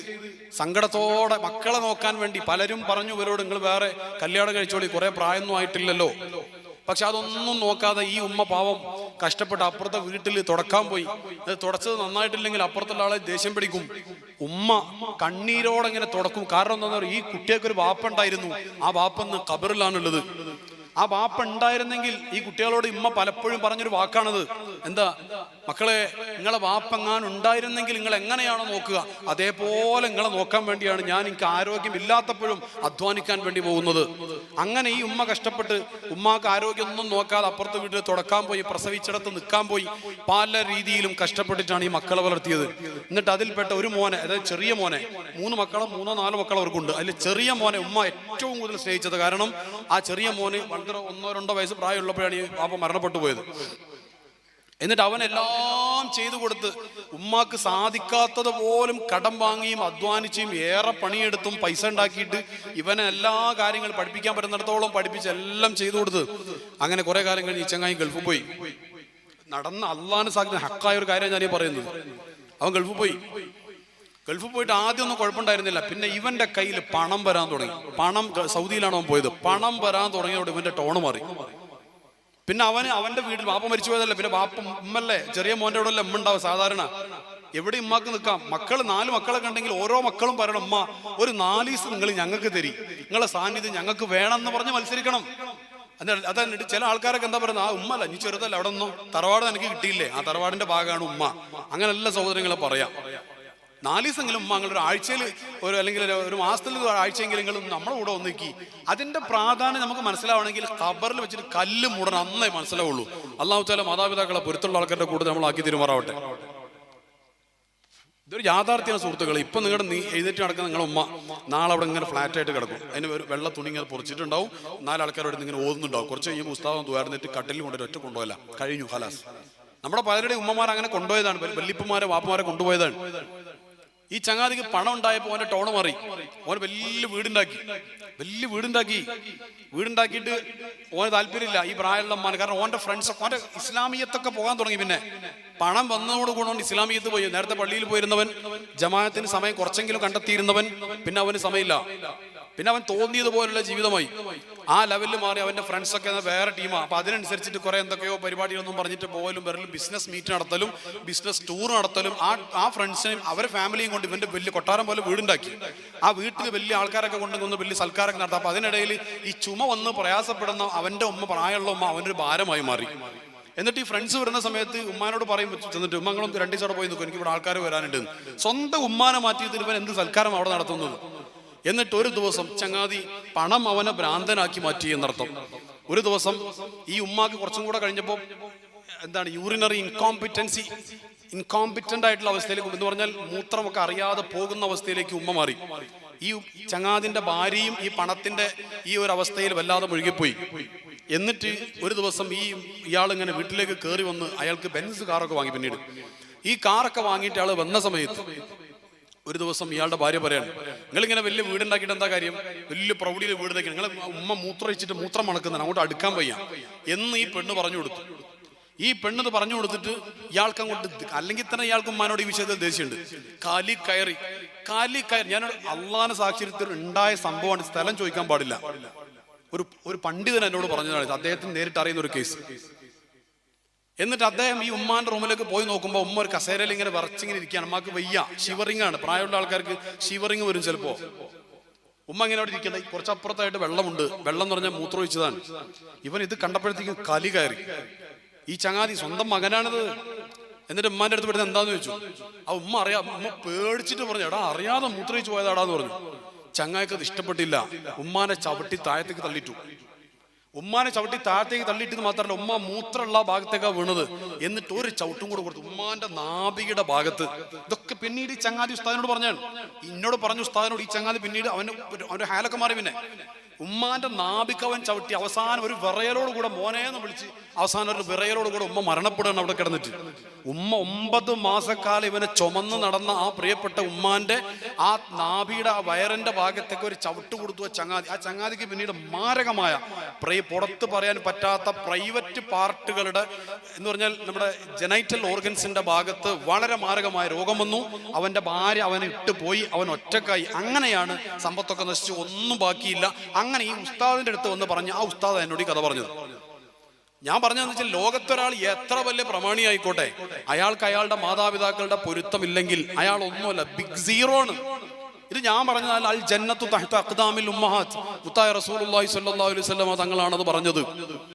സങ്കടത്തോടെ മക്കളെ നോക്കാൻ വേണ്ടി പലരും പറഞ്ഞു ഇവരോട്, നിങ്ങൾ വേറെ കല്യാണം കഴിച്ചോളി, കുറെ പ്രായമൊന്നും ആയിട്ടില്ലല്ലോ. പക്ഷെ അതൊന്നും നോക്കാതെ ഈ ഉമ്മ പാവം കഷ്ടപ്പെട്ട് അപ്പുറത്തെ വീട്ടിൽ തുടക്കാൻ പോയി. അത് തുടച്ചത് നന്നായിട്ടില്ലെങ്കിൽ അപ്പുറത്തുള്ള ആളെ ദേഷ്യം പിടിക്കും. ഉമ്മ കണ്ണീരോടെ ഇങ്ങനെ തുടക്കും. കാരണം എന്താണെന്ന് പറയുക, ഈ കുട്ടിയൊക്കെ ഒരു വാപ്പ ഉണ്ടായിരുന്നു, ആ വാപ്പന്ന് ഖബറിലാണുള്ളത്. ആ വാപ്പ ഉണ്ടായിരുന്നെങ്കിൽ, ഈ കുട്ടികളോട് ഉമ്മ പലപ്പോഴും പറഞ്ഞൊരു വാക്കാണത്, എന്താ മക്കളെ, നിങ്ങളെ വാപ്പങ്ങാൻ ഉണ്ടായിരുന്നെങ്കിൽ നിങ്ങൾ എങ്ങനെയാണോ നോക്കുക, അതേപോലെ നിങ്ങളെ നോക്കാൻ വേണ്ടിയാണ് ഞാൻ എനിക്ക് ആരോഗ്യമില്ലാത്തപ്പോഴും അധ്വാനിക്കാൻ വേണ്ടി പോകുന്നത്. അങ്ങനെ ഈ ഉമ്മ കഷ്ടപ്പെട്ട്, ഉമ്മാക്ക് ആരോഗ്യമൊന്നും നോക്കാതെ അപ്പുറത്തെ വീട്ടിൽ തുടക്കാൻ പോയി, പ്രസവിച്ചിടത്ത് നിൽക്കാൻ പോയി, പല രീതിയിലും കഷ്ടപ്പെട്ടിട്ടാണ് ഈ മക്കളെ വളർത്തിയത്. എന്നിട്ട് അതിൽപ്പെട്ട ഒരു മോനെ, അതായത് ചെറിയ മോനെ, 3 മക്കളോ 4 മക്കളോ അവർക്കുണ്ട്, അതിൽ ചെറിയ മോനെ ഉമ്മ ഏറ്റവും കൂടുതൽ സ്നേഹിച്ചത്. കാരണം ആ ചെറിയ മോന് 1-2 വയസ്സ് പ്രായമുള്ളപ്പോഴാണ് ഈ പാപ്പ മരണപ്പെട്ടു പോയത്. എന്നിട്ട് അവനെല്ലാം ചെയ്തു കൊടുത്ത്, ഉമ്മാക്ക് സാധിക്കാത്തത് പോലും കടം വാങ്ങിയും അധ്വാനിച്ചും ഏറെ പണിയെടുത്തും പൈസ ഉണ്ടാക്കിയിട്ട് ഇവനെ എല്ലാ കാര്യങ്ങളും പഠിപ്പിക്കാൻ പറ്റുന്നിടത്തോളം പഠിപ്പിച്ച് എല്ലാം ചെയ്തു കൊടുത്ത്. അങ്ങനെ കുറെ കാലം കഴിഞ്ഞ് ഈ ചങ്ങായി ഗൾഫിൽ പോയി. നടന്ന അള്ളാഹിന് സാധിക്കുന്ന ഹക്കായ ഒരു കാര്യം ഞാൻ ഈ പറയുന്നത്. അവൻ ഗൾഫിൽ പോയിട്ട് ആദ്യം ഒന്നും കുഴപ്പമുണ്ടായിരുന്നില്ല. പിന്നെ ഇവന്റെ കയ്യിൽ പണം വരാൻ തുടങ്ങി. സൗദിയിലാണ് അവൻ പോയത്. പണം വരാൻ തുടങ്ങിയോട് ഇവന്റെ ടോണ് മാറി. പിന്നെ അവന്റെ വീട്ടിൽ വാപ്പ മരിച്ചു പോയതല്ല, പിന്നെ വാപ്പ ഉമ്മല്ലേ, ചെറിയ മോന്റെ അവിടെ ഉമ്മ ഉണ്ടാവും സാധാരണ. എവിടെ ഉമ്മാക്ക് നിൽക്കാം. 4 മക്കളൊക്കെ ഉണ്ടെങ്കിൽ ഓരോ മക്കളും പറയണം, ഉമ്മ ഒരു 4 ദിവസം നിങ്ങൾ ഞങ്ങൾക്ക് തരി, നിങ്ങളെ സാന്നിധ്യം ഞങ്ങൾക്ക് വേണമെന്ന് പറഞ്ഞ് മത്സരിക്കണം. അതെന്നിട്ട് ചില ആൾക്കാരൊക്കെ എന്താ പറയുന്നത്, ആ ഉമ്മ അല്ല, നീ ചെറുതല്ല, അവിടെ ഒന്നും തറവാട് എനിക്ക് കിട്ടിയില്ലേ, ആ തറവാടിന്റെ ഭാഗമാണ് ഉമ്മ. അങ്ങനെ എല്ലാ സഹോദരങ്ങളെ പറയാം. 4 ദിവസമെങ്കിലും ഉമ്മ, അങ്ങനെ ഒരു ആഴ്ചയിൽ അല്ലെങ്കിൽ ഒരു മാസത്തിൽ ആഴ്ചയെങ്കിലും നമ്മുടെ കൂടെ ഒന്നിക്കി. അതിന്റെ പ്രാധാന്യം നമുക്ക് മനസ്സിലാവണമെങ്കിൽ ഖബറിൽ വെച്ചിട്ട് കല്ല് മൂടണം, അന്നേ മനസ്സിലാവുള്ളൂ. അല്ലാഹു തആല മാതാപിതാക്കളെ പൊരുത്തുള്ള ആൾക്കാരുടെ കൂടെ നമ്മൾ ആക്കി തീരുമാറാവട്ടെ. ഇതൊരു യാഥാർത്ഥ്യമാണ് സുഹൃത്തുക്കളെ. ഇപ്പം നിങ്ങളുടെ എഴുന്നേറ്റ് നടക്കുന്ന നിങ്ങളുടെ ഉമ്മ നാളെ അവിടെ ഇങ്ങനെ ഫ്ലാറ്റായിട്ട് കിടക്കും. അതിന് ഒരു വെള്ള തുണി ഇങ്ങനെ പൊറിച്ചിട്ടുണ്ടാവും. 4 ആൾക്കാരോട് ഇങ്ങനെ ഓതുന്നുണ്ടാവും. കുറച്ച് കഴിയുമ്പോൾ പുസ്തകം തുറന്നിട്ട് കട്ടിൽ കൊണ്ടുവരും, ഒറ്റ കൊണ്ടുപോയല്ല, കഴിഞ്ഞു, ഖലാസ്. നമ്മുടെ പലരുടെയും ഉമ്മമാർ അങ്ങനെ കൊണ്ടുപോയതാണ്, വല്ലിപ്പമാരെ വാപ്പമാരെ കൊണ്ടുപോയതാണ്. ഈ ചങ്ങാതിക്ക് പണം ഉണ്ടായപ്പോൾ ഓന്റെ ടോണ് മാറി. ഓൻ വലിയ വീടുണ്ടാക്കിയിട്ട് ഓന് താല്പര്യമില്ല ഈ പ്രായമുള്ള അമ്മാന്. കാരണം ഓന്റെ ഫ്രണ്ട്സൊക്കെ ഓന്റെ ഇസ്ലാമിയത്തൊക്കെ പോകാൻ തുടങ്ങി. പിന്നെ പണം വന്നതോട് കൂടെ ഇസ്ലാമിയത്ത് പോയി. നേരത്തെ പള്ളിയിൽ പോയിരുന്നവൻ, ജമാഅത്തിന് സമയം കുറച്ചെങ്കിലും കണ്ടെത്തിയിരുന്നവൻ, പിന്നെ അവന് സമയമില്ല. പിന്നെ അവൻ തോന്നിയതുപോലുള്ള ജീവിതമായി. ആ ലെവലിൽ മാറി. അവന്റെ ഫ്രണ്ട്സൊക്കെ വേറെ ടീമാണ്. അപ്പൊ അതിനനുസരിച്ചിട്ട് കുറെ എന്തൊക്കെയോ പരിപാടികളൊന്നും പറഞ്ഞിട്ട് പോകലും വരലും, ബിസിനസ് മീറ്റ് നടത്തലും, ബിസിനസ് ടൂർ നടത്തലും, ആ ഫ്രണ്ട്സിനെയും അവരെ ഫാമിലിയും കൊണ്ട് ഇവന്റെ വലിയ കൊട്ടാരം പോലെ വീടുണ്ടാക്കി. ആ വീട്ടിൽ വലിയ ആൾക്കാരൊക്കെ കൊണ്ടുവന്ന് വലിയ സൽക്കാരൊക്കെ നടത്താം. അപ്പൊ അതിനിടയിൽ ഈ ചുമ വന്ന് പ്രയാസപ്പെടുന്ന അവന്റെ ഉമ്മ, പ്രായമുള്ള ഉമ്മ, അവനൊരു ഭാരമായി മാറി. എന്നിട്ട് ഈ ഫ്രണ്ട്സ് വരുന്ന സമയത്ത് ഉമ്മാനോട് പറയും ചെന്നിട്ട്, ഉമ്മങ്ങളും 2 ദിവസം പോയി നിൽക്കും, എനിക്ക് ഇവിടെ ആൾക്കാർ വരാനുണ്ട്. സ്വന്തം ഉമ്മാനെ മാറ്റിയിട്ട് ഇവൻ എന്ത് സൽക്കാരം അവിടെ നടത്തുന്നത്. എന്നിട്ട് ഒരു ദിവസം ചങ്ങാതി പണം അവനെ ഭ്രാന്തനാക്കി മാറ്റി എന്നർത്ഥം. ഒരു ദിവസം ഈ ഉമ്മാക്ക് കുറച്ചും കൂടെ കഴിഞ്ഞപ്പോൾ എന്താണ് യൂറിനറി ഇൻകോമ്പിറ്റന്റ് ആയിട്ടുള്ള അവസ്ഥയിലേക്ക്, എന്ന് പറഞ്ഞാൽ മൂത്രമൊക്കെ അറിയാതെ പോകുന്ന അവസ്ഥയിലേക്ക് ഉമ്മ മാറി. ഈ ചങ്ങാതിന്റെ ഭാര്യയും ഈ പണത്തിന്റെ ഈ ഒരു അവസ്ഥയിൽ വല്ലാതെ മുഴുകിപ്പോയി. എന്നിട്ട് ഒരു ദിവസം ഇയാൾ ഇങ്ങനെ വീട്ടിലേക്ക് കയറി വന്ന് അയാൾക്ക് ബെൻസ് കാറൊക്കെ വാങ്ങി. പിന്നീട് ഈ കാറൊക്കെ വാങ്ങിയിട്ട് ആള് വന്ന സമയത്ത് ഒരു ദിവസം ഇയാളുടെ ഭാര്യ പറയാണ്, നിങ്ങളിങ്ങനെ വലിയ വീടുണ്ടാക്കിയിട്ട് എന്താ കാര്യം, വലിയ പ്രൗഢിയിൽ വീടുണ്ടാക്കി, നിങ്ങൾ ഉമ്മ മൂത്രമൊഴിച്ചിട്ട് മൂത്രം മണക്കുന്നതാണ്, അങ്ങോട്ട് അടുക്കാൻ വയ്യ എന്ന് ഈ പെണ്ണ് പറഞ്ഞു കൊടുത്തു. ഈ പെണ്ണ് പറഞ്ഞു കൊടുത്തിട്ട് ഇയാൾക്ക് അങ്ങോട്ട്, അല്ലെങ്കിൽ തന്നെ ഇയാൾക്ക് ഉമ്മാനോട് ഈ വിഷയത്തിൽ ദേഷ്യമുണ്ട്. കാലി കയറി. ഞാൻ അള്ളാഹുവിനെ സാക്ഷ്യത്തിൽ ഉണ്ടായ സംഭവമാണ്, സ്ഥലം ചോദിക്കാൻ പാടില്ല. ഒരു പണ്ഡിതൻ എന്നോട് പറഞ്ഞതാണ്, അദ്ദേഹത്തിന് നേരിട്ട് അറിയുന്ന ഒരു കേസ്. എന്നിട്ട് അദ്ദേഹം ഈ ഉമ്മാന്റെ റൂമിലേക്ക് പോയി നോക്കുമ്പോൾ ഉമ്മ ഒരു കസേരയിൽ ഇങ്ങനെ വിറച്ചിങ്ങനെ ഇരിക്കുകയാണ്. ഉമ്മാക്ക് വയ്യ, ഷിവറിംഗ് ആണ്. പ്രായമുള്ള ആൾക്കാർക്ക് ഷിവറിംഗ് വരും ചിലപ്പോ. ഉമ്മ ഇങ്ങനെ അവിടെ ഇരിക്കുന്നത്. കുറച്ചപ്പുറത്തായിട്ട് വെള്ളമുണ്ട്. വെള്ളം എന്ന് പറഞ്ഞാൽ മൂത്രമൊഴിച്ചതാണ്. ഇവൻ ഇത് കണ്ടപ്പോഴത്തേക്കും കലി കയറി. ഈ ചങ്ങാതി സ്വന്തം മകനാണിത്. എന്നിട്ട് ഉമ്മാന്റെ അടുത്ത് പെടുന്നത് എന്താന്ന് ചോദിച്ചു. ആ ഉമ്മ പേടിച്ചിട്ട് പറഞ്ഞു, എടാ അറിയാതെ മൂത്രമൊഴിച്ച് പോയതാടാന്ന് പറഞ്ഞു. ചങ്ങായിക്ക് അത് ഇഷ്ടപ്പെട്ടില്ല. ഉമ്മാനെ ചവിട്ടി താഴത്തേക്ക് തള്ളിട്ടു. തള്ളിയിട്ടത് മാത്രമല്ല, ഉമ്മ മൂത്രമുള്ള ഭാഗത്തേക്കാണ് വീണത്. എന്നിട്ട് ഒരു ചവിട്ടും കൂടെ കൊടുത്തു ഉമ്മാന്റെ നാഭിയുടെ ഭാഗത്ത്. ഇതൊക്കെ പിന്നീട് ഈ ചങ്ങാതി ഉസ്താദിനോട് പറഞ്ഞാണ്. എന്നോട് പറഞ്ഞു ഉസ്താദിനോട്. ഈ ചങ്ങാതി പിന്നീട് അവന്റെ ഹാലൊക്കെ മാറി. പിന്നെ ഉമ്മാന്റെ നാഭിക്ക് അവൻ ചവിട്ടി. അവസാനം ഒരു വിറയലോട് കൂടെ മോനേന്ന് വിളിച്ച് അവസാനം ഒരു വിറയലോട് കൂടെ ഉമ്മ മരണപ്പെടുകയാണ് അവിടെ കിടന്നിട്ട്. ഉമ്മ 9 മാസക്കാലം ഇവനെ ചുമന്ന് നടന്ന ആ പ്രിയപ്പെട്ട ഉമ്മാന്റെ ആ നാഭിയുടെ ആ വയറിന്റെ ഭാഗത്തേക്ക് ഒരു ചവിട്ട് കൊടുത്തു ആ ചങ്ങാതി. ആ ചങ്ങാതിക്ക് പിന്നീട് മാരകമായ പുറത്ത് പറയാൻ പറ്റാത്ത പ്രൈവറ്റ് പാർട്ടുകളുടെ എന്ന് പറഞ്ഞാൽ നമ്മുടെ ജനൈറ്റൽ ഓർഗൻസിന്റെ ഭാഗത്ത് വളരെ മാരകമായ രോഗം വന്നു. അവന്റെ ഭാര്യ അവനെ ഇട്ട് പോയി. അവൻ ഒറ്റക്കായി. അങ്ങനെയാണ് സമ്പത്തൊക്കെ നശിച്ചു, ഒന്നും ബാക്കിയില്ല. അങ്ങനെ ഈ ഉസ്താദിന്റെ അടുത്ത് വന്ന് പറഞ്ഞ് ആ ഉസ്താദ് എന്നോട് ഈ കഥ പറഞ്ഞത്. ഞാൻ പറഞ്ഞതെന്ന് വെച്ചാൽ, ലോകത്തൊരാൾ എത്ര വലിയ പ്രമാണിയായിക്കോട്ടെ, അയാൾക്ക് അയാളുടെ മാതാപിതാക്കളുടെ പൊരുത്തമില്ലെങ്കിൽ അയാൾ ഒന്നുമല്ല, ബിഗ് സീറോ ആണ്. ഇത് ഞാൻ പറഞ്ഞാൽ അൽ ജന്നത്തു തഹ്ത അഖ്ദാമിൽ ഉമ്മഹാത്ത് മുത്തായ റസൂലുള്ളാഹി സ്വല്ലല്ലാഹു അലൈഹി വസല്ലം തങ്ങളാണ് അത് പറഞ്ഞത്.